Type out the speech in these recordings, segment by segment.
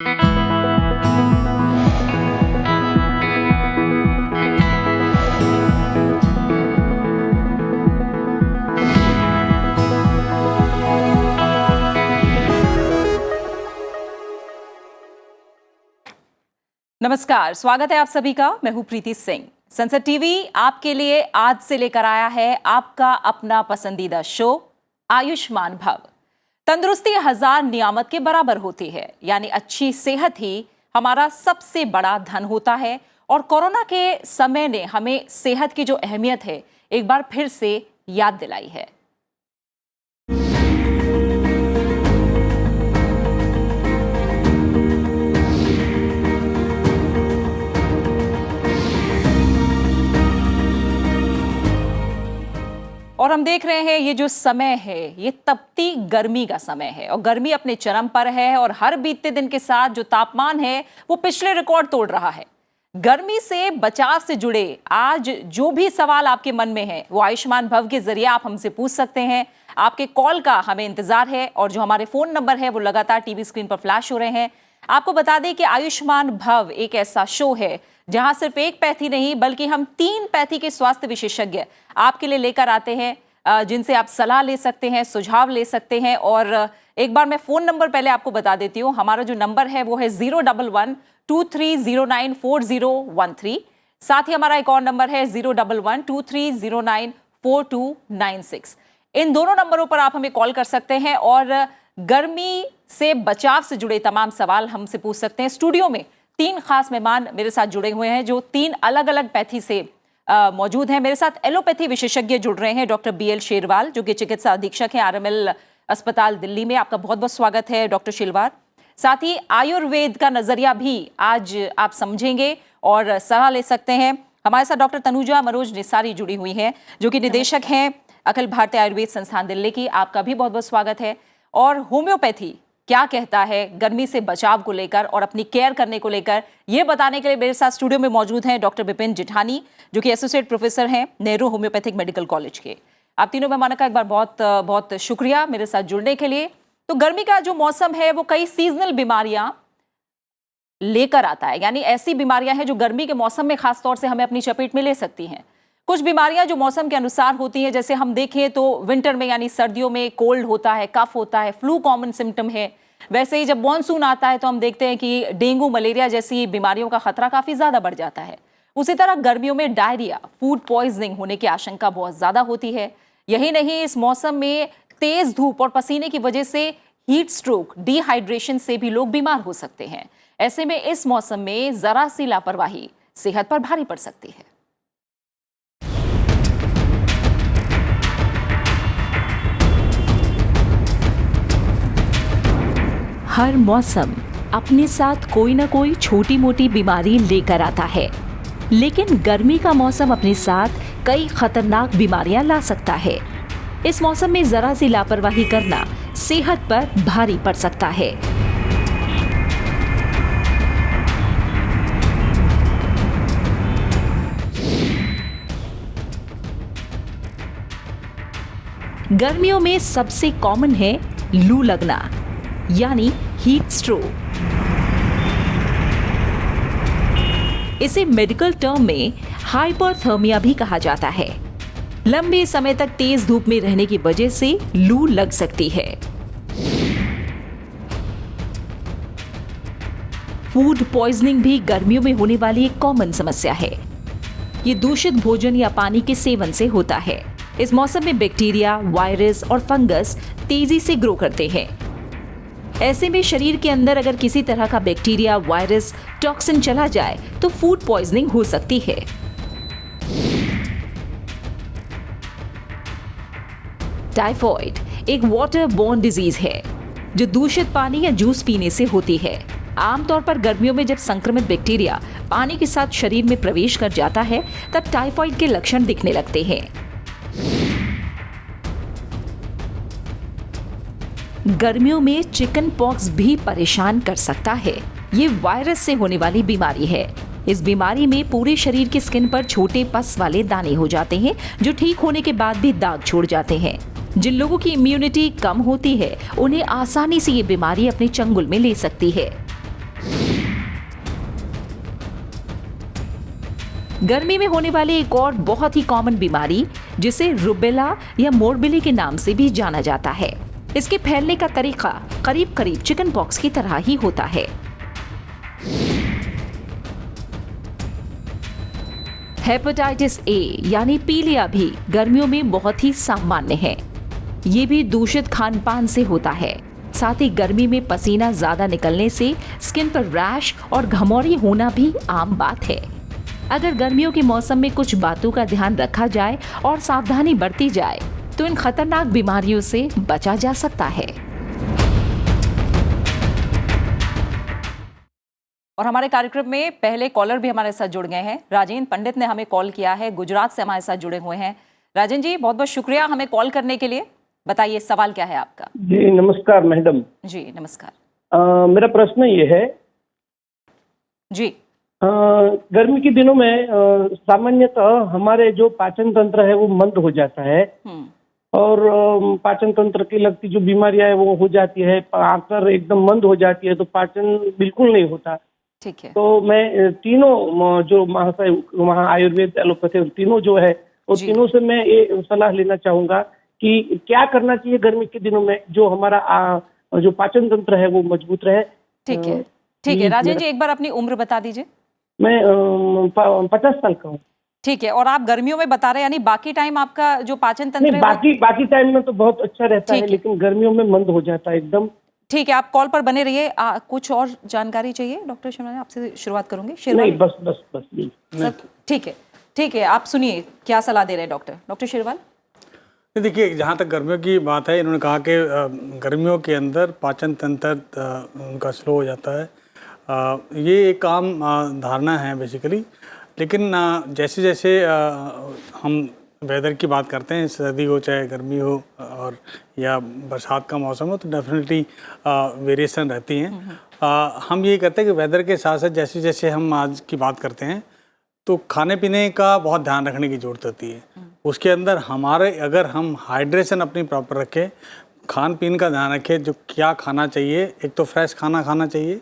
नमस्कार, स्वागत है आप सभी का। मैं हूं प्रीति सिंह। संसद टीवी आपके लिए आज से लेकर आया है आपका अपना पसंदीदा शो आयुष्मान भव। तंदुरुस्ती 1000 नियामत के बराबर होती है, यानी अच्छी सेहत ही हमारा सबसे बड़ा धन होता है। और कोरोना के समय ने हमें सेहत की जो अहमियत है एक बार फिर से याद दिलाई है। और हम देख रहे हैं ये जो समय है ये तपती गर्मी का समय है और गर्मी अपने चरम पर है और हर बीतते दिन के साथ जो तापमान है वो पिछले रिकॉर्ड तोड़ रहा है। गर्मी से बचाव से जुड़े आज जो भी सवाल आपके मन में है वो आयुष्मान भव के जरिए आप हमसे पूछ सकते हैं। आपके कॉल का हमें इंतजार है और जो हमारे फोन नंबर है वो लगातार टीवी स्क्रीन पर फ्लैश हो रहे हैं। आपको बता दें कि आयुष्मान भव एक ऐसा शो है जहां सिर्फ एक पैथी नहीं बल्कि हम 3 पैथी के स्वास्थ्य विशेषज्ञ आपके लिए लेकर आते हैं, जिनसे आप सलाह ले सकते हैं, सुझाव ले सकते हैं। और एक बार मैं फोन नंबर पहले आपको बता देती हूँ। हमारा जो नंबर है वो है 011-2309-4013। साथ ही हमारा एक और नंबर है 011-2309-4296। इन दोनों नंबरों पर आप हमें कॉल कर सकते हैं और गर्मी से बचाव से जुड़े तमाम सवाल हमसे पूछ सकते हैं। स्टूडियो में 3 खास मेहमान मेरे साथ जुड़े हुए हैं जो 3 अलग अलग पैथी से मौजूद हैं। मेरे साथ एलोपैथी विशेषज्ञ जुड़ रहे हैं, डॉक्टर BL शेरवाल जो कि चिकित्सा अधीक्षक हैं RML अस्पताल दिल्ली में। आपका बहुत बहुत स्वागत है डॉक्टर शेरवाल। साथ ही आयुर्वेद का नजरिया भी आज आप समझेंगे और सलाह ले सकते हैं। हमारे साथ डॉक्टर तनुजा मनोज निसारी जुड़ी हुई हैं जो कि निदेशक हैं अखिल भारतीय आयुर्वेद संस्थान दिल्ली की। आपका भी बहुत बहुत स्वागत है। और होम्योपैथी क्या कहता है गर्मी से बचाव को लेकर और अपनी केयर करने को लेकर, ये बताने के लिए मेरे साथ स्टूडियो में मौजूद हैं डॉक्टर विपिन जिठानी जो कि एसोसिएट प्रोफेसर हैं नेहरू होम्योपैथिक मेडिकल कॉलेज के। आप तीनों मेहमानों का एक बार बहुत बहुत शुक्रिया मेरे साथ जुड़ने के लिए। तो गर्मी का जो मौसम है वो कई सीजनल बीमारियां लेकर आता है, यानी ऐसी बीमारियां हैं जो गर्मी के मौसम में खासतौर से हमें अपनी चपेट में ले सकती हैं। कुछ बीमारियां जो मौसम के अनुसार होती हैं, जैसे हम देखें तो विंटर में यानी सर्दियों में कोल्ड होता है, कफ होता है, फ्लू कॉमन सिम्टम है। वैसे ही जब मॉनसून आता है तो हम देखते हैं कि डेंगू, मलेरिया जैसी बीमारियों का खतरा काफी ज्यादा बढ़ जाता है। उसी तरह गर्मियों में डायरिया, फूड पॉइजनिंग होने की आशंका बहुत ज्यादा होती है। यही नहीं, इस मौसम में तेज धूप और पसीने की वजह से हीट स्ट्रोक, डिहाइड्रेशन से भी लोग बीमार हो सकते हैं। ऐसे में इस मौसम में जरा सी लापरवाही सेहत पर भारी पड़ सकती है। हर मौसम अपने साथ कोई ना कोई छोटी मोटी बीमारी लेकर आता है, लेकिन गर्मी का मौसम अपने साथ कई खतरनाक बीमारियां ला सकता है। इस मौसम में जरा सी लापरवाही करना सेहत पर भारी पड़ सकता है। गर्मियों में सबसे कॉमन है लू लगना यानी हीट स्ट्रोक। इसे मेडिकल टर्म में हाइपरथर्मिया भी कहा जाता है। लंबे समय तक तेज धूप में रहने की वजह से लू लग सकती है। फूड पॉइजनिंग भी गर्मियों में होने वाली एक कॉमन समस्या है। ये दूषित भोजन या पानी के सेवन से होता है। इस मौसम में बैक्टीरिया, वायरस और फंगस तेजी से ग्रो करते हैं। ऐसे में शरीर के अंदर अगर किसी तरह का बैक्टीरिया, वायरस, टॉक्सिन चला जाए तो फूड पॉइजनिंग हो सकती है। टाइफॉइड एक वाटर बोर्न डिजीज है जो दूषित पानी या जूस पीने से होती है। आमतौर पर गर्मियों में जब संक्रमित बैक्टीरिया पानी के साथ शरीर में प्रवेश कर जाता है तब टाइफॉइड के लक्षण दिखने लगते हैं। गर्मियों में चिकन पॉक्स भी परेशान कर सकता है। ये वायरस से होने वाली बीमारी है। इस बीमारी में पूरे शरीर की स्किन पर छोटे पस वाले दाने हो जाते हैं जो ठीक होने के बाद भी दाग छोड़ जाते हैं। जिन लोगों की इम्यूनिटी कम होती है उन्हें आसानी से ये बीमारी अपने चंगुल में ले सकती है। गर्मी में होने वाली एक और बहुत ही कॉमन बीमारी जिसे रुबेला या मोरबिली के नाम से भी जाना जाता है। इसके फैलने का तरीका करीब करीब चिकन पॉक्स की तरह ही होता है। हेपेटाइटिस ए यानी पीलिया भी गर्मियों में बहुत ही सामान्य है। ये भी दूषित खान पान से होता है। साथ ही गर्मी में पसीना ज्यादा निकलने से स्किन पर रैश और घमौरी होना भी आम बात है। अगर गर्मियों के मौसम में कुछ बातों का ध्यान रखा जाए और सावधानी बरती जाए तो इन खतरनाक बीमारियों से बचा जा सकता है। और हमारे कार्यक्रम में पहले कॉलर भी हमारे साथ जुड़ गए हैं। राजेंद्र पंडित ने हमें कॉल किया है, गुजरात से हमारे साथ जुड़े हुए हैं। राजेंद्र जी, बहुत बहुत शुक्रिया हमें कॉल करने के लिए। बताइए, सवाल क्या है आपका? जी नमस्कार मैडम। जी नमस्कार। मेरा प्रश्न ये है जी। गर्मी के दिनों में सामान्यतः हमारे जो पाचन तंत्र है वो मंद हो जाता है और पाचन तंत्र की लगती जो बीमारियां है वो हो जाती है, आकर एकदम मंद हो जाती है, तो पाचन बिल्कुल नहीं होता। ठीक है। तो मैं तीनों जो महाशय वहाँ आयुर्वेद एलोपैथी तीनों जो है वो तीनों से मैं ये सलाह लेना चाहूंगा कि क्या करना चाहिए गर्मी के दिनों में जो हमारा जो पाचन तंत्र है वो मजबूत रहे। ठीक है, ठीक है। राजेंद्र जी, एक बार अपनी उम्र बता दीजिए। मैं 50 साल का हूँ। ठीक है। और आप गर्मियों में बता रहे हैं, यानी बाकी टाइम आपका जो पाचन तंत्र है बाकी टाइम में तो बहुत अच्छा रहता है, लेकिन गर्मियों में मंद हो जाता है एकदम। ठीक है, आप कॉल पर बने रहिए। कुछ और जानकारी चाहिए डॉक्टर शर्मा? आपसे शुरुआत करूंगी। नहीं, बस ठीक है, ठीक है। आप सुनिए क्या सलाह दे रहे हैं डॉक्टर शेरवाल। देखिए, जहाँ तक गर्मियों की बात है, इन्होंने कहा कि गर्मियों के अंदर पाचन तंत्र उनका स्लो हो जाता है। ये एक आम धारणा है बेसिकली, लेकिन जैसे जैसे हम वेदर की बात करते हैं, सर्दी हो चाहे गर्मी हो और या बरसात का मौसम हो, तो डेफिनेटली वेरिएशन रहती हैं। हम ये कहते हैं कि वेदर के साथ साथ जैसे जैसे हम आज की बात करते हैं तो खाने पीने का बहुत ध्यान रखने की ज़रूरत होती है। उसके अंदर हमारे अगर हम हाइड्रेशन अपनी प्रॉपर रखें, खान पीन का ध्यान रखें, जो क्या खाना चाहिए, एक तो फ्रेश खाना खाना चाहिए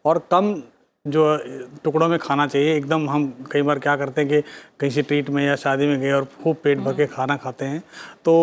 और कम जो टुकड़ों में खाना चाहिए। एकदम हम कई बार क्या करते हैं कि कहीं से ट्रीट में या शादी में गए और खूब पेट भर के खाना खाते हैं, तो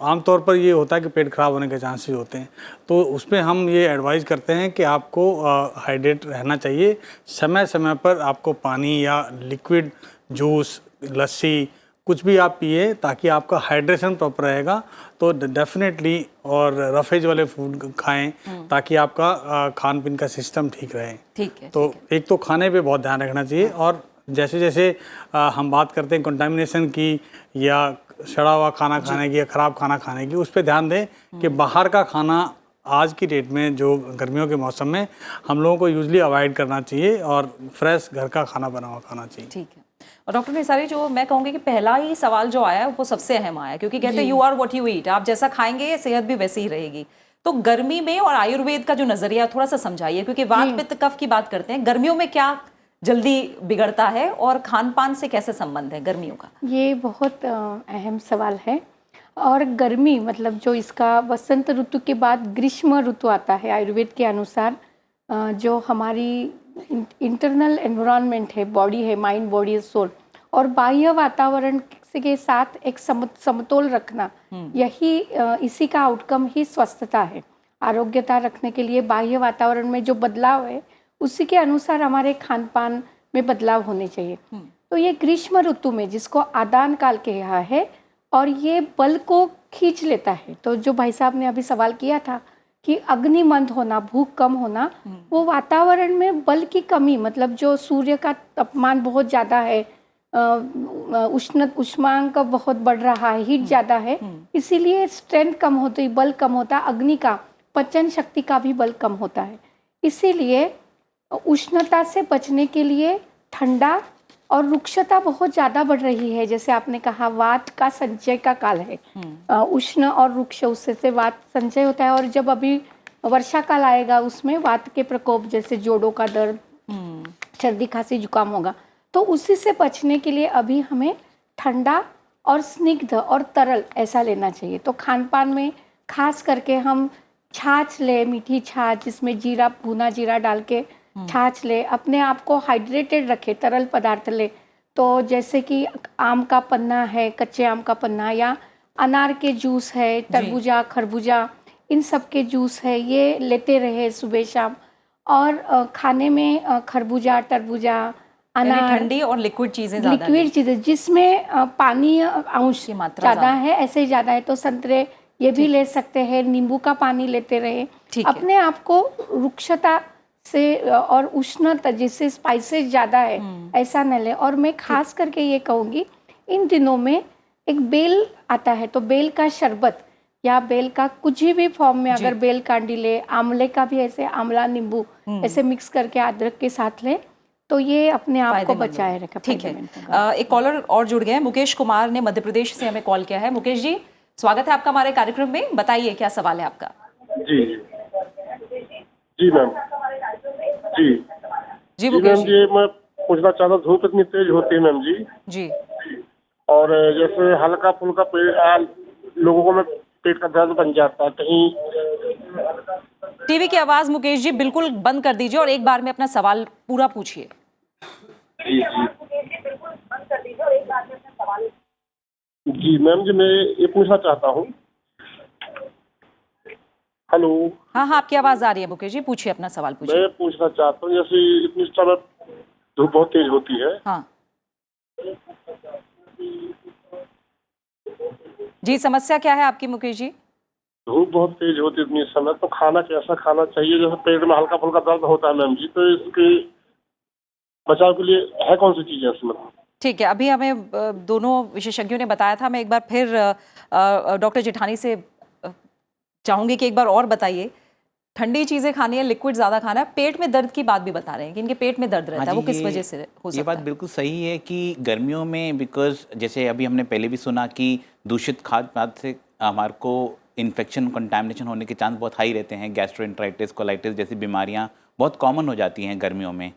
आमतौर पर ये होता है कि पेट खराब होने के चांसेस होते हैं। तो उसमें हम ये एडवाइस करते हैं कि आपको हाइड्रेट रहना चाहिए। समय समय पर आपको पानी या लिक्विड जूस, लस्सी कुछ भी आप पिए ताकि आपका हाइड्रेशन प्रॉपर रहेगा। तो डेफिनेटली और रफेज वाले फूड खाएं ताकि आपका खान पीन का सिस्टम ठीक रहे। ठीक है। तो एक तो खाने पे बहुत ध्यान रखना चाहिए और जैसे जैसे हम बात करते हैं कंटामिनेशन की या सड़ा हुआ खाना खाने की या ख़राब खाना खाने की, उस पर ध्यान दें कि बाहर का खाना आज की डेट में जो गर्मियों के मौसम में हम लोगों को यूजली अवॉइड करना चाहिए और फ्रेश घर का खाना बना हुआ खाना चाहिए। ठीक है। और डॉक्टर निसारी, जो मैं कहूँगी कि पहला ही सवाल जो आया है वो सबसे अहम आया, क्योंकि कहते हैं you are what you eat, आप जैसा खाएंगे सेहत भी वैसी ही रहेगी। तो गर्मी में और आयुर्वेद का जो नजरिया थोड़ा सा समझाइए, क्योंकि वात पित्त कफ की बात करते हैं, गर्मियों में क्या जल्दी बिगड़ता है और खान पान से कैसे संबंध है गर्मियों का? ये बहुत अहम सवाल है। और गर्मी मतलब जो इसका वसंत ऋतु के बाद ग्रीष्म ऋतु आता है आयुर्वेद के अनुसार, जो हमारी इंटरनल एनवायरनमेंट है, बॉडी है, माइंड बॉडी सोल, और बाह्य वातावरण के साथ एक समतोल रखना, यही इसी का आउटकम ही स्वस्थता है। आरोग्यता रखने के लिए बाह्य वातावरण में जो बदलाव है उसी के अनुसार हमारे खान पान में बदलाव होने चाहिए। तो ये ग्रीष्म ऋतु में जिसको आदान काल कहा है और ये बल को खींच लेता है। तो जो भाई साहब ने अभी सवाल किया था कि अग्नि मंद होना, भूख कम होना, वो वातावरण में बल की कमी, मतलब जो सूर्य का तापमान बहुत ज़्यादा है, उष्मांक बहुत बढ़ रहा है, हीट ज़्यादा है, इसीलिए स्ट्रेंथ कम होती, बल कम होता, अग्नि का पचन शक्ति का भी बल कम होता है। इसीलिए उष्णता से बचने के लिए ठंडा और रुक्षता बहुत ज़्यादा बढ़ रही है। जैसे आपने कहा, वात का संचय का काल है, उष्ण और रुक्ष, उससे वात संचय होता है। और जब अभी वर्षा काल आएगा उसमें वात के प्रकोप, जैसे जोड़ों का दर्द, सर्दी खांसी जुकाम होगा। तो उसी से बचने के लिए अभी हमें ठंडा और स्निग्ध और तरल ऐसा लेना चाहिए। तो खान पान में खास करके हम छाछ ले, मीठी छाछ जिसमें जीरा, भुना जीरा डाल के छाछ ले, अपने आप को हाइड्रेटेड रखे, तरल पदार्थ ले। तो जैसे कि आम का पन्ना है, कच्चे आम का पन्ना, या अनार के जूस है, तरबूजा, खरबूजा, इन सब के जूस है, ये लेते रहे सुबह शाम। और खाने में खरबूजा, तरबूजा, यानी अनार, ठंडी और लिक्विड चीजें ज्यादा लें। लिक्विड चीज़ें जिसमें पानी अंश की मात्रा ज़्यादा है, ऐसे ही ज़्यादा है, तो संतरे ये भी ले सकते हैं, नींबू का पानी लेते रहे। ठीक है। अपने आप को रुक्षता से और उष्णता, जिससे स्पाइसेस ज़्यादा है, ऐसा न ले। और मैं खास करके ये कहूँगी, इन दिनों में एक बेल आता है, तो बेल का शरबत या बेल का कुछ भी फॉर्म में, अगर बेल कांडी ले, आंवले का भी ऐसे आंवला नींबू ऐसे मिक्स करके अदरक के साथ ले, तो ये अपने आप को फायदेमंद बचाए होगा। रखा। ठीक है। एक कॉलर और जुड़ गए हैं, मुकेश कुमार ने मध्य प्रदेश से हमें कॉल किया है। मुकेश जी, स्वागत है आपका हमारे कार्यक्रम में, बताइए क्या सवाल है आपका। जी जी मैम। जी जी मैम, मुकेश जी। ये मैं पूछना चाहता, धूप इतनी तेज होती है मैम जी, जी और जैसे हल्का फुल्का लोगों को में पेट का दर्द बन जाता है कहीं। टीवी की आवाज मुकेश जी बिल्कुल बंद कर दीजिए और एक बार में अपना सवाल पूरा पूछिए। जी मैम जी, मैं ये पूछना चाहता हूँ। हेलो, हाँ हाँ, आपकी आवाज आ रही है मुकेश जी, पूछिए अपना सवाल पूछिए। मैं पूछना चाहता हूँ, जैसे इतनी समय धूप बहुत तेज होती है। हाँ जी, समस्या क्या है आपकी मुकेश जी? धूप बहुत तेज होती है इतनी समय, तो खाना कैसा खाना चाहिए? जैसे पेट में हल्का फुल्का दर्द होता है मैम जी, तो इसके बचाव के लिए है कौन सी चीज है इसमें? ठीक है, अभी हमें दोनों विशेषज्ञों ने बताया था। मैं एक बार फिर डॉक्टर जेठानी से चाहूंगी कि एक बार और बताइए, ठंडी चीजें खानी है, लिक्विड ज्यादा खाना है, पेट में दर्द की बात भी बता रहे हैं कि इनके पेट में दर्द रहता है, वो किस वजह से हो सकता है? ये बात बिल्कुल सही है कि गर्मियों में, बिकॉज जैसे अभी हमने पहले भी सुना कि दूषित खाद्य पदार्थ से हमारे को इन्फेक्शन, कंटामिनेशन होने के चांस बहुत हाई रहते हैं। गैस्ट्रोएंटराइटिस, कोलाइटिस जैसी बीमारियां बहुत कॉमन हो जाती हैं गर्मियों में।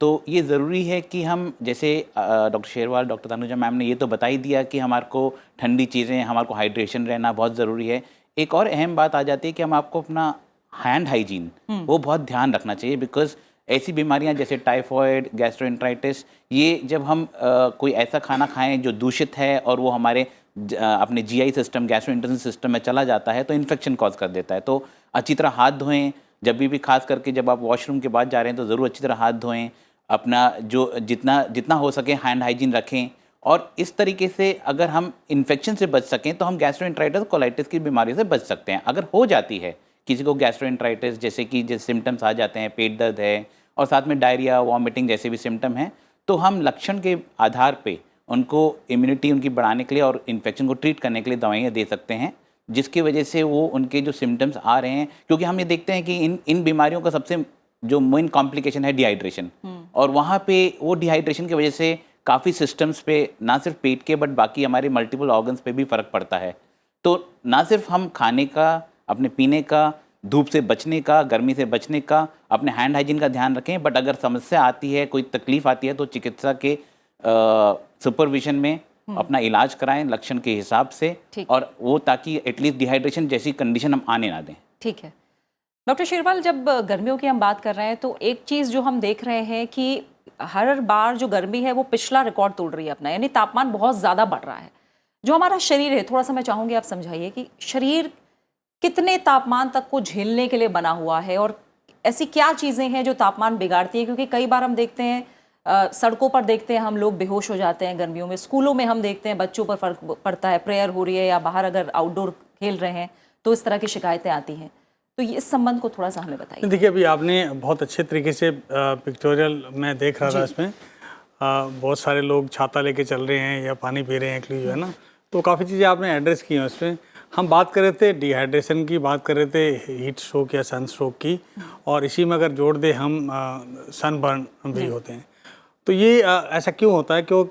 तो ये ज़रूरी है कि हम, जैसे doctor Sherwal, doctor Tanuja ma'am ने ये तो बता ही दिया कि हमारे को ठंडी चीज़ें, हमारे को हाइड्रेशन रहना बहुत ज़रूरी है। एक और अहम बात आ जाती है कि हम आपको अपना हैंड हाइजीन वो बहुत ध्यान रखना चाहिए, बिकॉज ऐसी बीमारियां जैसे टाइफॉइड, गैस्ट्रोएंटराइटिस, ये जब हम कोई ऐसा खाना खाएं जो दूषित है और वो हमारे अपने जीआई सिस्टम, गैस्ट्रोइंटेस्टाइनल सिस्टम में चला जाता है, तो इन्फेक्शन कॉज कर देता है। तो अच्छी तरह हाथ धोएं, जब भी खास करके जब आप वॉशरूम के बाद जा रहे हैं तो ज़रूर अच्छी तरह हाथ धोएं, अपना जो जितना हो सके हैंड हाइजीन रखें। और इस तरीके से अगर हम इन्फेक्शन से बच सकें तो हम गैस्ट्रोएंटराइटिस, कोलाइटिस की बीमारी से बच सकते हैं। अगर हो जाती है किसी को गैस्ट्रोएंटराइटिस, जैसे कि जैसे सिम्टम्स आ जाते हैं, पेट दर्द है और साथ में डायरिया, वॉमिटिंग जैसे भी सिम्टम हैं, तो हम लक्षण के आधार पे उनको इम्यूनिटी उनकी बढ़ाने के लिए और इन्फेक्शन को ट्रीट करने के लिए दवाइयाँ दे सकते हैं, जिसकी वजह से वो उनके जो सिम्टम्स आ रहे हैं, क्योंकि हम ये देखते हैं कि इन बीमारियों का सबसे जो मेन कॉम्प्लिकेशन है डिहाइड्रेशन, और वहाँ पे वो डिहाइड्रेशन की वजह से काफ़ी सिस्टम्स पे, ना सिर्फ पेट के बट बाकी हमारे मल्टीपल ऑर्गन्स पे भी फ़र्क पड़ता है। तो ना सिर्फ हम खाने का, अपने पीने का, धूप से बचने का, गर्मी से बचने का, अपने हैंड हाइजीन का ध्यान रखें, बट अगर समस्या आती है, कोई तकलीफ आती है, तो चिकित्सा के सुपरविजन में अपना इलाज कराएं लक्षण के हिसाब से, और वो ताकि एटलीस्ट डिहाइड्रेशन जैसी कंडीशन हम आने ना दें। ठीक है डॉक्टर शेरवाल, जब गर्मियों की हम बात कर रहे हैं तो एक चीज़ जो हम देख रहे हैं कि हर बार जो गर्मी है वो पिछला रिकॉर्ड तोड़ रही है अपना, यानी तापमान बहुत ज़्यादा बढ़ रहा है। जो हमारा शरीर है, थोड़ा सा मैं चाहूँगी आप समझाइए कि शरीर कितने तापमान तक को झेलने के लिए बना हुआ है, और ऐसी क्या चीज़ें हैं जो तापमान बिगाड़ती है? क्योंकि कई बार हम देखते हैं सड़कों पर देखते हैं हम लोग बेहोश हो जाते हैं गर्मियों में, स्कूलों में हम देखते हैं बच्चों पर फर्क पड़ता है, प्रेयर हो रही है या बाहर अगर आउटडोर खेल रहे हैं तो इस तरह की शिकायतें आती हैं। तो ये इस संबंध को थोड़ा सा हमें बताइए। देखिए, अभी आपने बहुत अच्छे तरीके से पिक्टोरियल मैं देख रहा था, इसमें बहुत सारे लोग छाता लेके चल रहे हैं या पानी पी रहे हैं एक्चुअली, जो है ना, तो काफ़ी चीज़ें आपने एड्रेस की हैं उसमें। हम बात कर रहे थे डिहाइड्रेशन की, बात कर रहे थे हीट स्ट्रोक या सन स्ट्रोक की, और इसी में अगर जोड़ दे हम सनबर्न भी होते हैं। तो ये ऐसा क्यों होता है? क्यों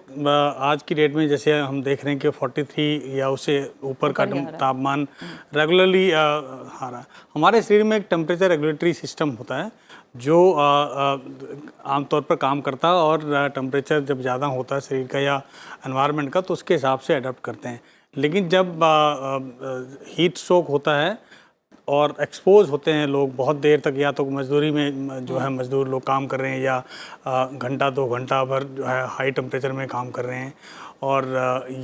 आज की डेट में जैसे हम देख रहे हैं कि 43 या उससे ऊपर का तापमान रेगुलरली आ रहा है। हमारे शरीर में एक टेम्परेचर रेगुलेटरी सिस्टम होता है जो आमतौर पर काम करता है, और टेम्परेचर जब ज़्यादा होता है शरीर का या एनवायरनमेंट का, तो उसके हिसाब से अडेप्ट करते हैं। लेकिन जब हीट स्ट्रोक होता है और एक्सपोज होते हैं लोग बहुत देर तक, या तो मजदूरी में जो है मजदूर लोग काम कर रहे हैं, या घंटा 2 घंटा भर जो है हाई टेम्परेचर में काम कर रहे हैं और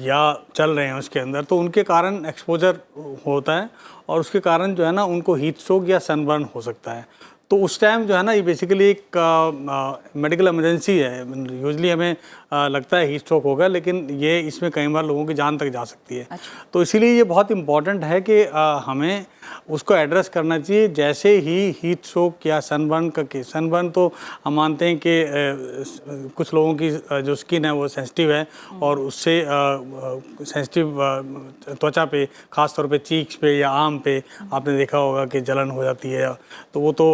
या चल रहे हैं उसके अंदर, तो उनके कारण एक्सपोजर होता है और उसके कारण जो है ना उनको हीट स्ट्रोक या सनबर्न हो सकता है। तो उस टाइम जो है ना ये बेसिकली एक मेडिकल इमरजेंसी है। यूजली हमें लगता है हीट स्ट्रोक होगा, लेकिन ये इसमें कई बार लोगों की जान तक जा सकती है। तो इसीलिए ये बहुत इम्पॉर्टेंट है कि हमें उसको एड्रेस करना चाहिए जैसे ही हीट स्ट्रोक या सनबर्न का केस। सनबर्न तो हम मानते हैं कि कुछ लोगों की जो स्किन है वो सेंसिटिव है और उससे सेंसिटिव त्वचा पे, ख़ास तौर पे चीक्स पे या आम पे आपने देखा होगा कि जलन हो जाती है, तो वो तो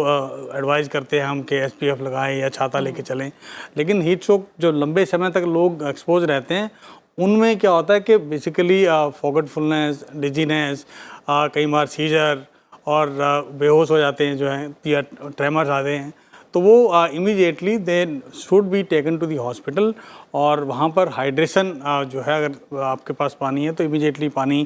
एडवाइज़ करते हैं हम कि SPF लगाएं या छाता लेके चलें। लेकिन हीट स्ट्रोक जो लंबे समय तक लोग एक्सपोज रहते हैं उनमें क्या होता है कि बेसिकली फॉरगेटफुलनेस, डिजीनेस, कई बार सीजर और बेहोश हो जाते हैं जो हैं, या ट्रेमर्स आते हैं, तो वो immediately they should be taken to the hospital. और वहाँ पर हाइड्रेशन जो है, अगर आपके पास पानी है तो इमीडिएटली पानी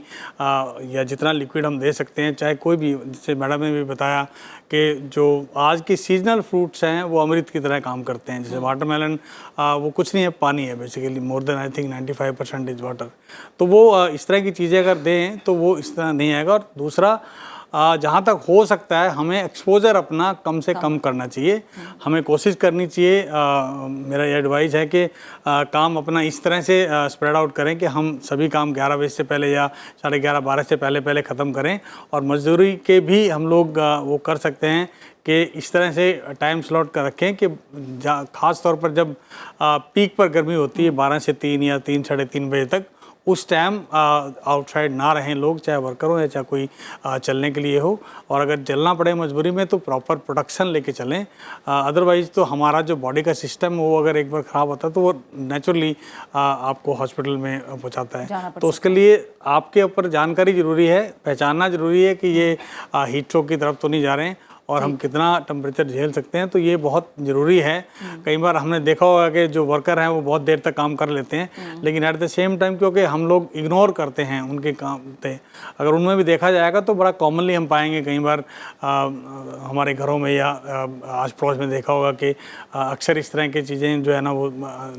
या जितना लिक्विड हम दे सकते हैं, चाहे कोई भी, जैसे मैडम ने भी बताया कि जो आज के सीजनल फ्रूट्स हैं वो अमृत की तरह काम करते हैं। जैसे वाटरमेलन वो कुछ नहीं है, पानी है basically, more than I think 95% is water. तो वो इस तरह की चीज़ें अगर दें तो वो इस तरह नहीं आएगा। और दूसरा, जहाँ तक हो सकता है हमें एक्सपोजर अपना कम से कम करना चाहिए। हमें कोशिश करनी चाहिए, मेरा ये एडवाइस है कि काम अपना इस तरह से स्प्रेड आउट करें कि हम सभी काम 11 बजे से पहले या 11:30 से पहले ख़त्म करें। और मजदूरी के भी हम लोग वो कर सकते हैं कि इस तरह से टाइम स्लॉट कर रखें कि ख़ास तौर पर जब पीक पर गर्मी होती है 12 से 3 या 3 साढ़े 3 बजे तक, उस टाइम आउटसाइड ना रहें लोग, चाहे वर्कर हो या चाहे कोई चलने के लिए हो। और अगर चलना पड़े मजबूरी में तो प्रॉपर प्रोटेक्शन लेके चलें। अदरवाइज़ तो हमारा जो बॉडी का सिस्टम वो अगर एक बार ख़राब होता है तो वो नेचुरली आपको हॉस्पिटल में पहुंचाता है। तो उसके लिए आपके ऊपर जानकारी ज़रूरी है, पहचानना ज़रूरी है कि ये हीट स्ट्रोक की तरफ तो नहीं जा रहे हैं और हम कितना टेम्परेचर झेल सकते हैं, तो ये बहुत ज़रूरी है। कई बार हमने देखा होगा कि जो वर्कर हैं वो बहुत देर तक काम कर लेते हैं, लेकिन एट द सेम टाइम क्योंकि हम लोग इग्नोर करते हैं उनके काम पे, अगर उनमें भी देखा जाएगा तो बड़ा कॉमनली हम पाएंगे कई बार हमारे घरों में या आस पड़ोस में देखा होगा कि अक्सर इस तरह की चीज़ें जो है ना वो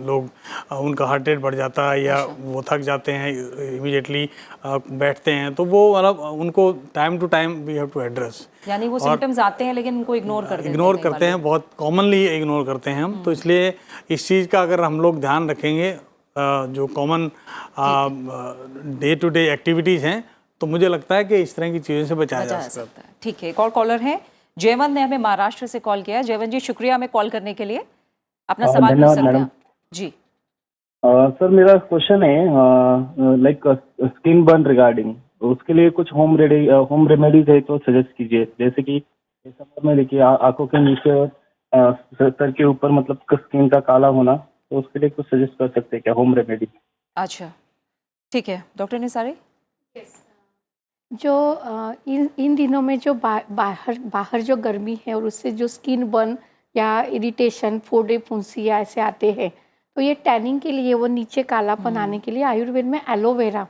लोग, उनका हार्ट रेट बढ़ जाता है या वो थक जाते हैं, इमीडिएटली बैठते हैं, तो वो मतलब उनको time to time we have to address. यानी वो सिम्टम्स आते हैं लेकिन उनको इग्नोर करते हैं, बहुत कॉमनली इग्नोर करते हैं हम। तो इसलिए इस चीज़ का अगर हम लोग ध्यान रखेंगे, जो common day to day activities हैं, तो मुझे लगता है कि इस तरह की चीज़ों से बचाया जा सकता है। ठीक है, एक और कॉलर है जयवंत ने हमें महाराष्ट्र से कॉल किया है। जयवंत जी, शुक्रिया हमें कॉल करने के लिए। अपना सवाल पूछ सकते हैं जी। सर, मेरा क्वेश्चन है लाइक स्किन बर्न रिगार्डिंग, उसके लिए कुछ होम रेमेडीज है तो सजेस्ट कीजिए। जैसे कि समर में देखिए आंखों के नीचे और सर के ऊपर मतलब स्किन का काला होना, तो उसके लिए कुछ सजेस्ट कर सकते हैं क्या होम रेमेडी? अच्छा, ठीक है डॉक्टर निसारी। जो इन दिनों में जो बाहर जो गर्मी है और उससे जो स्किन बर्न या इरिटेशन, फोड़े फुंसी या ऐसे आते हैं, तो ये टैनिंग के लिए, वो नीचे कालापन आने के लिए आयुर्वेद में एलोवेरा,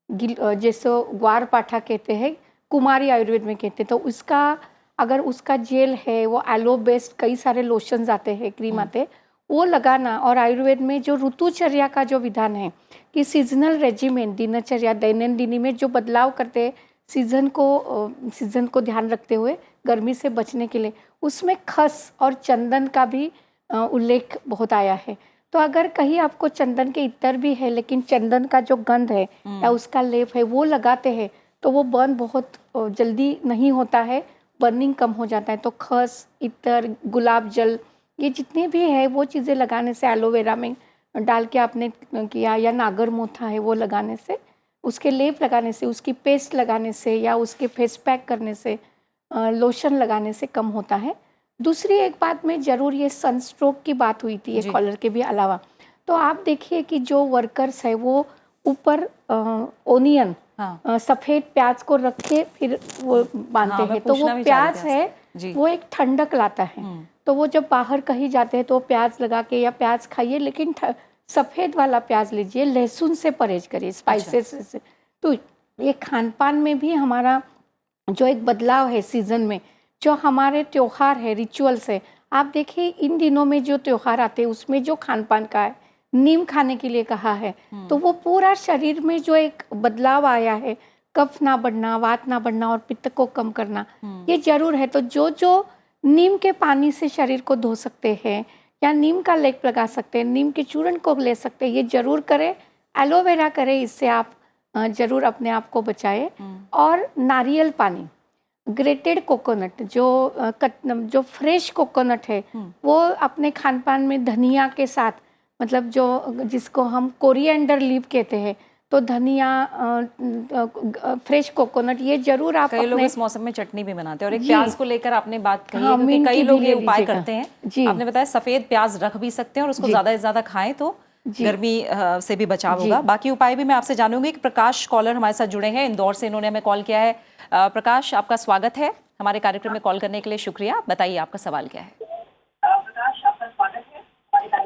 जैसे ग्वारपाठा कहते हैं, कुमारी आयुर्वेद में कहते हैं, तो उसका अगर उसका जेल है, वो एलो बेस्ड कई सारे लोशंस आते हैं, क्रीम आते हैं, वो लगाना। और आयुर्वेद में जो ऋतुचर्या का जो विधान है कि सीजनल रेजिमेंट, दिनचर्या दैनंदिनी में जो बदलाव करते हैं सीजन को ध्यान रखते हुए गर्मी से बचने के लिए, उसमें खस और चंदन का भी उल्लेख बहुत आया है। तो अगर कहीं आपको चंदन के इत्र भी है लेकिन चंदन का जो गंध है या उसका लेप है वो लगाते हैं तो वो बर्न बहुत जल्दी नहीं होता है, बर्निंग कम हो जाता है। तो खस, इत्र, गुलाब जल, ये जितने भी है वो चीज़ें लगाने से, एलोवेरा में डाल के आपने किया, या नागर मोथा है वो लगाने से, उसके लेप लगाने से, उसकी पेस्ट लगाने से, या उसके फेस पैक करने से, लोशन लगाने से कम होता है। दूसरी एक बात में ज़रूर, ये सनस्ट्रोक की बात हुई थी ये कॉलर के भी अलावा, तो आप देखिए कि जो वर्कर्स है वो ऊपर ओनियन, सफ़ेद प्याज को रख के फिर वो बांधते हैं, तो वो प्याज है वो एक ठंडक लाता है। तो वो जब बाहर कहीं जाते हैं तो प्याज लगा के, या प्याज खाइए लेकिन सफ़ेद वाला प्याज लीजिए, लहसुन से परहेज करिए, स्पाइसेस से। तो ये खान पान में भी हमारा जो एक बदलाव है सीज़न में, जो हमारे त्योहार है, रिचुअल्स है, आप देखिए इन दिनों में जो त्योहार आते हैं उसमें जो खान पान का है, नीम खाने के लिए कहा है, तो वो पूरा शरीर में जो एक बदलाव आया है, कफ ना बढ़ना, वात ना बढ़ना और पित्त को कम करना, ये जरूर है। तो जो जो नीम के पानी से शरीर को धो सकते हैं या नीम का लेप लगा सकते हैं, नीम के चूर्ण को ले सकते हैं, ये जरूर करें। एलोवेरा करें, इससे आप जरूर अपने आप को बचाएं। और नारियल पानी, ग्रेटेड कोकोनट, जो फ्रेश कोकोनट है वो अपने खान पान में धनिया के साथ, मतलब जो जिसको हम कोरिएंडर लीफ कहते हैं, तो धनिया, फ्रेश कोकोनट, ये जरूर आप कई लोग अपने इस मौसम में चटनी भी बनाते हैं। और एक जी। प्याज को लेकर आपने बात कही है, हाँ, क्योंकि मिंट कई की लोग भी ये ले उपाय लीजिएगा। करते हैं। जी। आपने बताया सफेद प्याज रख भी सकते हैं और उसको जी। ज्यादा से ज्यादा खाएं तो जी। गर्मी से भी बचाव जी। होगा। बाकी उपाय भी मैं आपसे जानूंगी। कि प्रकाश कॉलर हमारे साथ जुड़े हैं इंदौर से, इन्होंने हमें कॉल किया है। प्रकाश, आपका स्वागत है हमारे कार्यक्रम में, कॉल करने के लिए शुक्रिया। बताइए आपका सवाल क्या है।